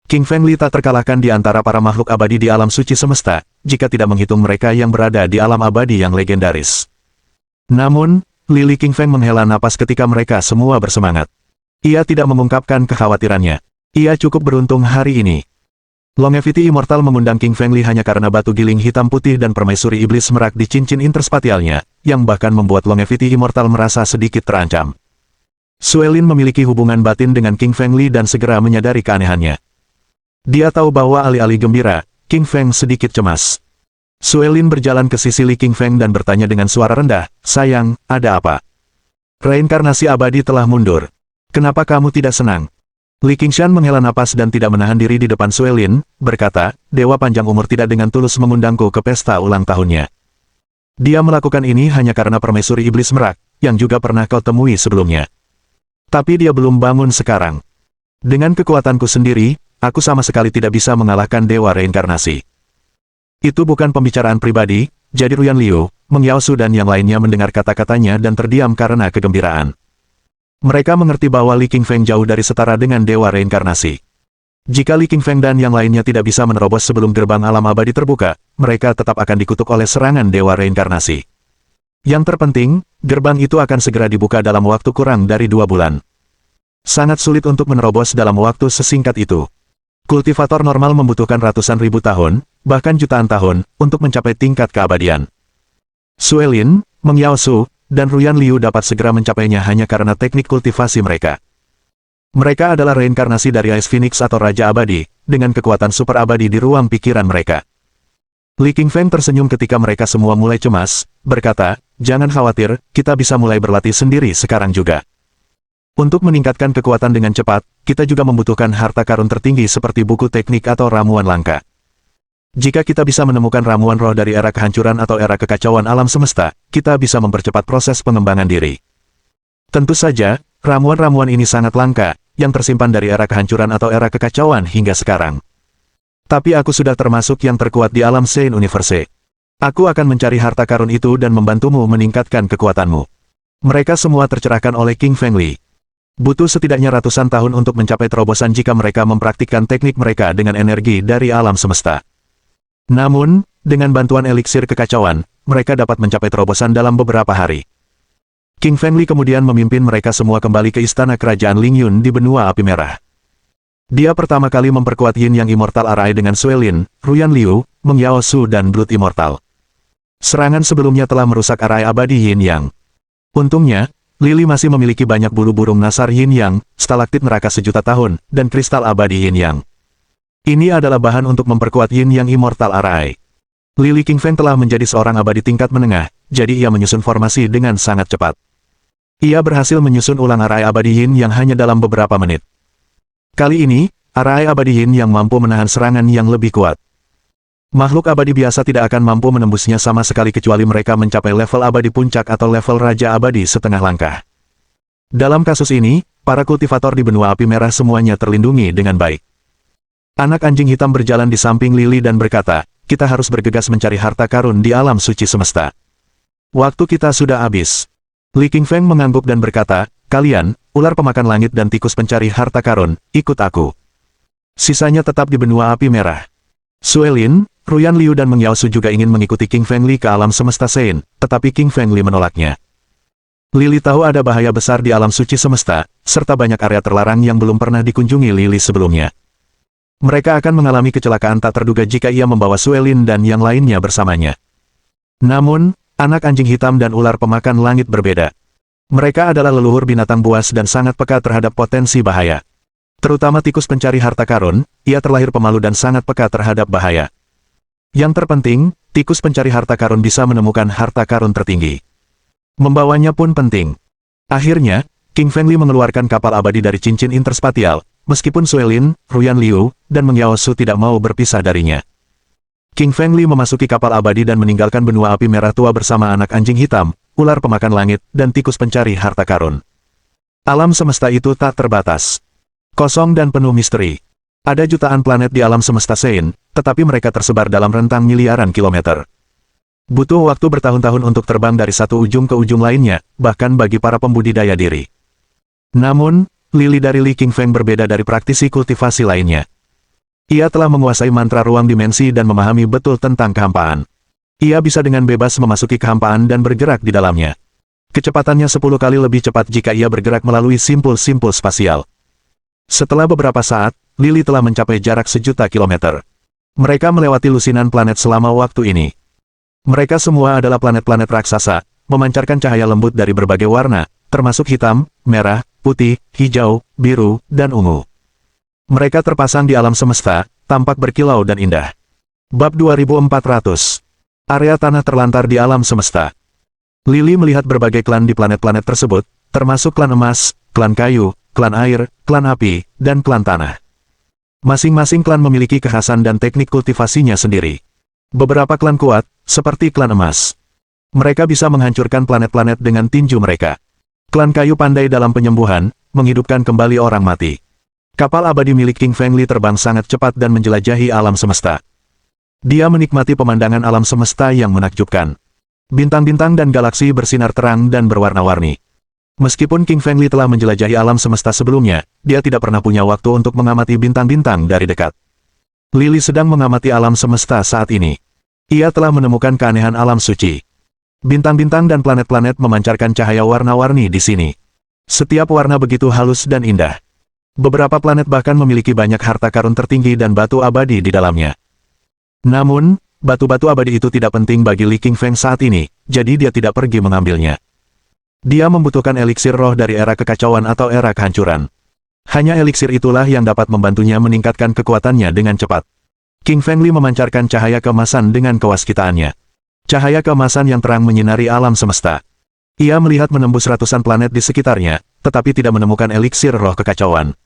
King Feng Li tak terkalahkan di antara para makhluk abadi di alam suci semesta, jika tidak menghitung mereka yang berada di alam abadi yang legendaris. Namun, Li Qingfeng menghela napas ketika mereka semua bersemangat. Ia tidak mengungkapkan kekhawatirannya. Ia cukup beruntung hari ini. Longevity Immortal mengundang King Feng Li hanya karena batu giling hitam putih dan permaisuri iblis merak di cincin interspatialnya, yang bahkan membuat Longevity Immortal merasa sedikit terancam. Suelin memiliki hubungan batin dengan King Feng Li dan segera menyadari keanehannya. Dia tahu bahwa alih-alih gembira, King Feng sedikit cemas. Suelin berjalan ke sisi Li Qingfeng dan bertanya dengan suara rendah, "Sayang, ada apa? Reinkarnasi abadi telah mundur. Kenapa kamu tidak senang?" Li Qingshan menghela napas dan tidak menahan diri di depan Suelin, berkata, "Dewa Panjang Umur tidak dengan tulus mengundangku ke pesta ulang tahunnya. Dia melakukan ini hanya karena permaisuri iblis merak, yang juga pernah kau temui sebelumnya. Tapi dia belum bangun sekarang. Dengan kekuatanku sendiri, aku sama sekali tidak bisa mengalahkan Dewa Reinkarnasi." Itu bukan pembicaraan pribadi, jadi Ruyan Liu, Meng Yaosu dan yang lainnya mendengar kata-katanya dan terdiam karena kegembiraan. Mereka mengerti bahwa Li Qingfeng jauh dari setara dengan Dewa Reinkarnasi. Jika Li Qingfeng dan yang lainnya tidak bisa menerobos sebelum gerbang alam abadi terbuka, mereka tetap akan dikutuk oleh serangan Dewa Reinkarnasi. Yang terpenting, gerbang itu akan segera dibuka dalam waktu kurang dari 2 bulan. Sangat sulit untuk menerobos dalam waktu sesingkat itu. Kultivator normal membutuhkan ratusan ribu tahun, bahkan jutaan tahun, untuk mencapai tingkat keabadian. Suelin, Meng Yaosu, dan Ruyan Liu dapat segera mencapainya hanya karena teknik kultivasi mereka. Mereka adalah reinkarnasi dari Ice Phoenix atau Raja Abadi, dengan kekuatan super abadi di ruang pikiran mereka. Li Qingfeng tersenyum ketika mereka semua mulai cemas, berkata, "Jangan khawatir, kita bisa mulai berlatih sendiri sekarang juga. Untuk meningkatkan kekuatan dengan cepat, kita juga membutuhkan harta karun tertinggi seperti buku teknik atau ramuan langka. Jika kita bisa menemukan ramuan roh dari era kehancuran atau era kekacauan alam semesta, kita bisa mempercepat proses pengembangan diri. Tentu saja, ramuan-ramuan ini sangat langka, yang tersimpan dari era kehancuran atau era kekacauan hingga sekarang. Tapi aku sudah termasuk yang terkuat di alam Sein Universe. Aku akan mencari harta karun itu dan membantumu meningkatkan kekuatanmu." Mereka semua tercerahkan oleh King Feng Li. Butuh setidaknya ratusan tahun untuk mencapai terobosan jika mereka mempraktikkan teknik mereka dengan energi dari alam semesta. Namun, dengan bantuan eliksir kekacauan, mereka dapat mencapai terobosan dalam beberapa hari. King Feng Li kemudian memimpin mereka semua kembali ke istana kerajaan Lingyun di benua api merah. Dia pertama kali memperkuat Yin Yang Immortal Arai dengan Suelin, Ruyan Liu, Meng Yao Su dan Blood Immortal. Serangan sebelumnya telah merusak arai abadi Yin Yang. Untungnya, Lily masih memiliki banyak bulu burung nasar Yin Yang, stalaktit neraka sejuta tahun, dan kristal abadi Yin Yang. Ini adalah bahan untuk memperkuat Yin Yang Immortal Arai. Lily Qingfeng telah menjadi seorang abadi tingkat menengah, jadi ia menyusun formasi dengan sangat cepat. Ia berhasil menyusun ulang arai abadi Yin Yang hanya dalam beberapa menit. Kali ini, arai abadi Yin Yang mampu menahan serangan yang lebih kuat. Makhluk abadi biasa tidak akan mampu menembusnya sama sekali kecuali mereka mencapai level abadi puncak atau level raja abadi setengah langkah. Dalam kasus ini, para kultivator di benua api merah semuanya terlindungi dengan baik. Anak anjing hitam berjalan di samping Lily dan berkata, "Kita harus bergegas mencari harta karun di alam suci semesta. Waktu kita sudah habis." Li Qingfeng mengangguk dan berkata, "Kalian, ular pemakan langit dan tikus pencari harta karun, ikut aku. Sisanya tetap di benua api merah." Suelin, Ruyan Liu dan Meng Yao Su juga ingin mengikuti King Feng Li ke alam semesta Sein, tetapi King Feng Li menolaknya. Lily tahu ada bahaya besar di alam suci semesta, serta banyak area terlarang yang belum pernah dikunjungi Lily sebelumnya. Mereka akan mengalami kecelakaan tak terduga jika ia membawa Suelin dan yang lainnya bersamanya. Namun, anak anjing hitam dan ular pemakan langit berbeda. Mereka adalah leluhur binatang buas dan sangat peka terhadap potensi bahaya. Terutama tikus pencari harta karun, ia terlahir pemalu dan sangat peka terhadap bahaya. Yang terpenting, tikus pencari harta karun bisa menemukan harta karun tertinggi. Membawanya pun penting. Akhirnya, King Feng Li mengeluarkan kapal abadi dari cincin interspatial, meskipun Suelin, Ruyan Liu, dan Meng Yao Su tidak mau berpisah darinya. King Feng Li memasuki kapal abadi dan meninggalkan benua api merah tua bersama anak anjing hitam, ular pemakan langit, dan tikus pencari harta karun. Alam semesta itu tak terbatas. Kosong dan penuh misteri. Ada jutaan planet di alam semesta Sein, tetapi mereka tersebar dalam rentang miliaran kilometer. Butuh waktu bertahun-tahun untuk terbang dari satu ujung ke ujung lainnya, bahkan bagi para pembudidaya diri. Namun, Lily dari Li Qingfeng berbeda dari praktisi kultivasi lainnya. Ia telah menguasai mantra ruang dimensi dan memahami betul tentang kehampaan. Ia bisa dengan bebas memasuki kehampaan dan bergerak di dalamnya. Kecepatannya 10 kali lebih cepat jika ia bergerak melalui simpul-simpul spasial. Setelah beberapa saat, Lily telah mencapai jarak sejuta kilometer. Mereka melewati lusinan planet selama waktu ini. Mereka semua adalah planet-planet raksasa, memancarkan cahaya lembut dari berbagai warna, termasuk hitam, merah, putih, hijau, biru, dan ungu. Mereka terpasang di alam semesta, tampak berkilau dan indah. Bab 2400. Area tanah terlantar di alam semesta. Lily melihat berbagai klan di planet-planet tersebut, termasuk klan emas, klan kayu, klan air, klan api, dan klan tanah. Masing-masing klan memiliki kekhasan dan teknik kultivasinya sendiri. Beberapa klan kuat, seperti klan emas. Mereka bisa menghancurkan planet-planet dengan tinju mereka. Klan kayu pandai dalam penyembuhan, menghidupkan kembali orang mati. Kapal abadi milik King Feng Li terbang sangat cepat dan menjelajahi alam semesta. Dia menikmati pemandangan alam semesta yang menakjubkan. Bintang-bintang dan galaksi bersinar terang dan berwarna-warni. Meskipun King Feng Li telah menjelajahi alam semesta sebelumnya, dia tidak pernah punya waktu untuk mengamati bintang-bintang dari dekat. Lily sedang mengamati alam semesta saat ini. Ia telah menemukan keanehan alam suci. Bintang-bintang dan planet-planet memancarkan cahaya warna-warni di sini. Setiap warna begitu halus dan indah. Beberapa planet bahkan memiliki banyak harta karun tertinggi dan batu abadi di dalamnya. Namun, batu-batu abadi itu tidak penting bagi Li Qingfeng saat ini, jadi dia tidak pergi mengambilnya. Dia membutuhkan eliksir roh dari era kekacauan atau era kehancuran. Hanya eliksir itulah yang dapat membantunya meningkatkan kekuatannya dengan cepat. King Fengli memancarkan cahaya keemasan dengan kewaskitaannya. Cahaya keemasan yang terang menyinari alam semesta. Ia melihat menembus ratusan planet di sekitarnya, tetapi tidak menemukan eliksir roh kekacauan.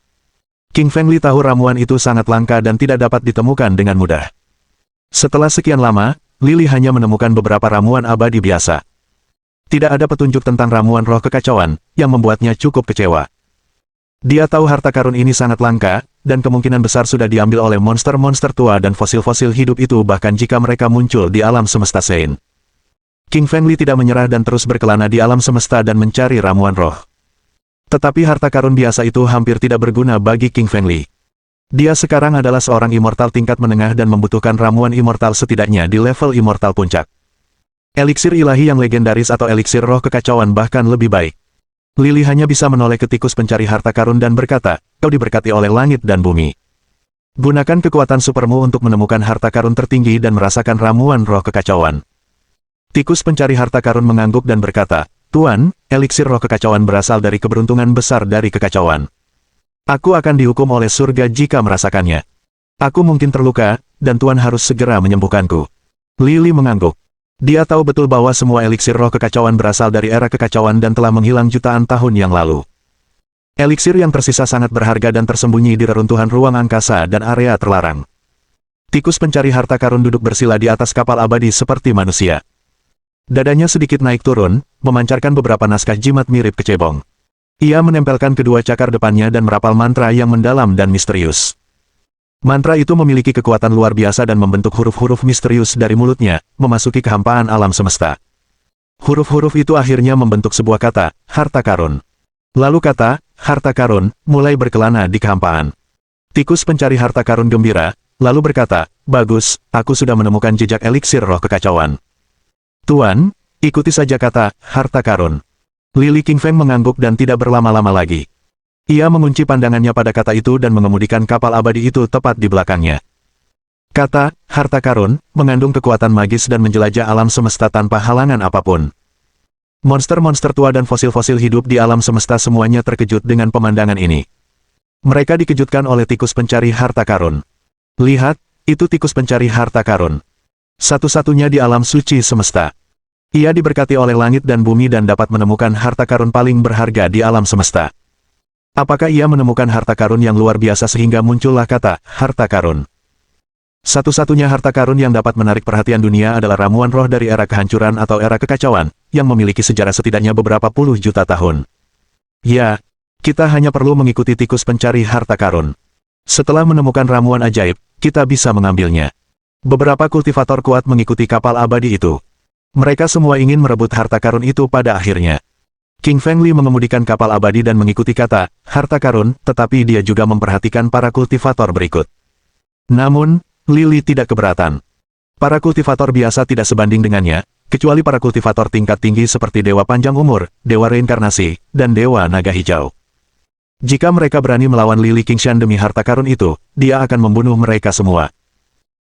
King Fengli tahu ramuan itu sangat langka dan tidak dapat ditemukan dengan mudah. Setelah sekian lama, Lily hanya menemukan beberapa ramuan abadi biasa. Tidak ada petunjuk tentang ramuan roh kekacauan, yang membuatnya cukup kecewa. Dia tahu harta karun ini sangat langka, dan kemungkinan besar sudah diambil oleh monster-monster tua dan fosil-fosil hidup itu bahkan jika mereka muncul di alam semesta Sein. King Fengli tidak menyerah dan terus berkelana di alam semesta dan mencari ramuan roh. Tetapi harta karun biasa itu hampir tidak berguna bagi King Fengli. Dia sekarang adalah seorang immortal tingkat menengah dan membutuhkan ramuan immortal setidaknya di level immortal puncak. Eliksir ilahi yang legendaris atau eliksir roh kekacauan bahkan lebih baik. Lily hanya bisa menoleh ke tikus pencari harta karun dan berkata, "Kau diberkati oleh langit dan bumi. Gunakan kekuatan supermu untuk menemukan harta karun tertinggi dan merasakan ramuan roh kekacauan." Tikus pencari harta karun mengangguk dan berkata, "Tuan, eliksir roh kekacauan berasal dari keberuntungan besar dari kekacauan. Aku akan dihukum oleh surga jika merasakannya. Aku mungkin terluka, dan Tuan harus segera menyembuhkanku." Lily mengangguk. Dia tahu betul bahwa semua eliksir roh kekacauan berasal dari era kekacauan dan telah menghilang jutaan tahun yang lalu. Eliksir yang tersisa sangat berharga dan tersembunyi di reruntuhan ruang angkasa dan area terlarang. Tikus pencari harta karun duduk bersila di atas kapal abadi seperti manusia. Dadanya sedikit naik turun, memancarkan beberapa naskah jimat mirip kecebong. Ia menempelkan kedua cakar depannya dan merapal mantra yang mendalam dan misterius. Mantra itu memiliki kekuatan luar biasa dan membentuk huruf-huruf misterius dari mulutnya, memasuki kehampaan alam semesta. Huruf-huruf itu akhirnya membentuk sebuah kata, harta karun. Lalu kata, harta karun, mulai berkelana di kehampaan. Tikus pencari harta karun gembira, lalu berkata, "Bagus, aku sudah menemukan jejak eliksir roh kekacauan. Tuan, ikuti saja kata, harta karun." Lily King Feng mengangguk dan tidak berlama-lama lagi. Ia mengunci pandangannya pada kata itu dan mengemudikan kapal abadi itu tepat di belakangnya. Kata, harta karun, mengandung kekuatan magis dan menjelajah alam semesta tanpa halangan apapun. Monster-monster tua dan fosil-fosil hidup di alam semesta semuanya terkejut dengan pemandangan ini. Mereka dikejutkan oleh tikus pencari harta karun. Lihat, itu tikus pencari harta karun. Satu-satunya di alam suci semesta. Ia diberkati oleh langit dan bumi dan dapat menemukan harta karun paling berharga di alam semesta. Apakah ia menemukan harta karun yang luar biasa sehingga muncullah kata, harta karun? Satu-satunya harta karun yang dapat menarik perhatian dunia adalah ramuan roh dari era kehancuran atau era kekacauan, yang memiliki sejarah setidaknya beberapa puluh juta tahun. Ya, kita hanya perlu mengikuti tikus pencari harta karun. Setelah menemukan ramuan ajaib, kita bisa mengambilnya. Beberapa kultivator kuat mengikuti kapal abadi itu. Mereka semua ingin merebut harta karun itu pada akhirnya. King Fengli mengemudikan kapal abadi dan mengikuti kata, harta karun, tetapi dia juga memperhatikan para kultivator berikut. Namun, Lily tidak keberatan. Para kultivator biasa tidak sebanding dengannya, kecuali para kultivator tingkat tinggi seperti Dewa Panjang Umur, Dewa Reinkarnasi, dan Dewa Naga Hijau. Jika mereka berani melawan Lily Qingshan demi harta karun itu, dia akan membunuh mereka semua.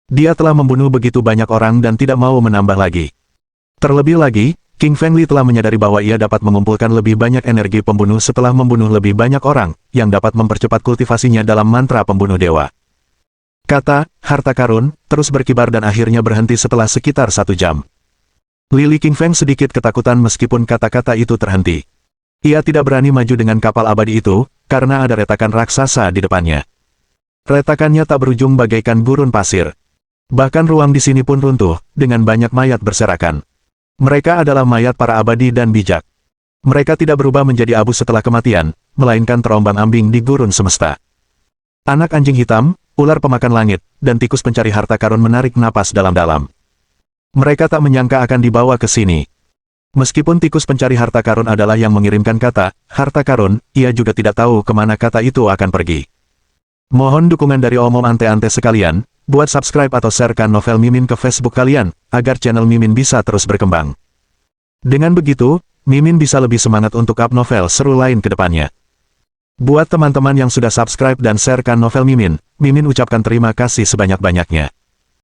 Dia telah membunuh begitu banyak orang dan tidak mau menambah lagi. Terlebih lagi, King Fengli telah menyadari bahwa ia dapat mengumpulkan lebih banyak energi pembunuh setelah membunuh lebih banyak orang, yang dapat mempercepat kultivasinya dalam mantra pembunuh dewa. Kata, harta karun, terus berkibar dan akhirnya berhenti setelah sekitar 1 jam. Lily King Feng sedikit ketakutan meskipun kata-kata itu terhenti. Ia tidak berani maju dengan kapal abadi itu, karena ada retakan raksasa di depannya. Retakannya tak berujung bagaikan gurun pasir. Bahkan ruang di sini pun runtuh, dengan banyak mayat berserakan. Mereka adalah mayat para abadi dan bijak. Mereka tidak berubah menjadi abu setelah kematian, melainkan terombang-ambing di gurun semesta. Anak anjing hitam, ular pemakan langit, dan tikus pencari harta karun menarik napas dalam-dalam. Mereka tak menyangka akan dibawa ke sini. Meskipun tikus pencari harta karun adalah yang mengirimkan kata, harta karun, ia juga tidak tahu kemana kata itu akan pergi. Mohon dukungan dari omom ante-ante sekalian. Buat subscribe atau sharekan novel Mimin ke Facebook kalian, agar channel Mimin bisa terus berkembang. Dengan begitu, Mimin bisa lebih semangat untuk up novel seru lain ke depannya. Buat teman-teman yang sudah subscribe dan sharekan novel Mimin, Mimin ucapkan terima kasih sebanyak-banyaknya.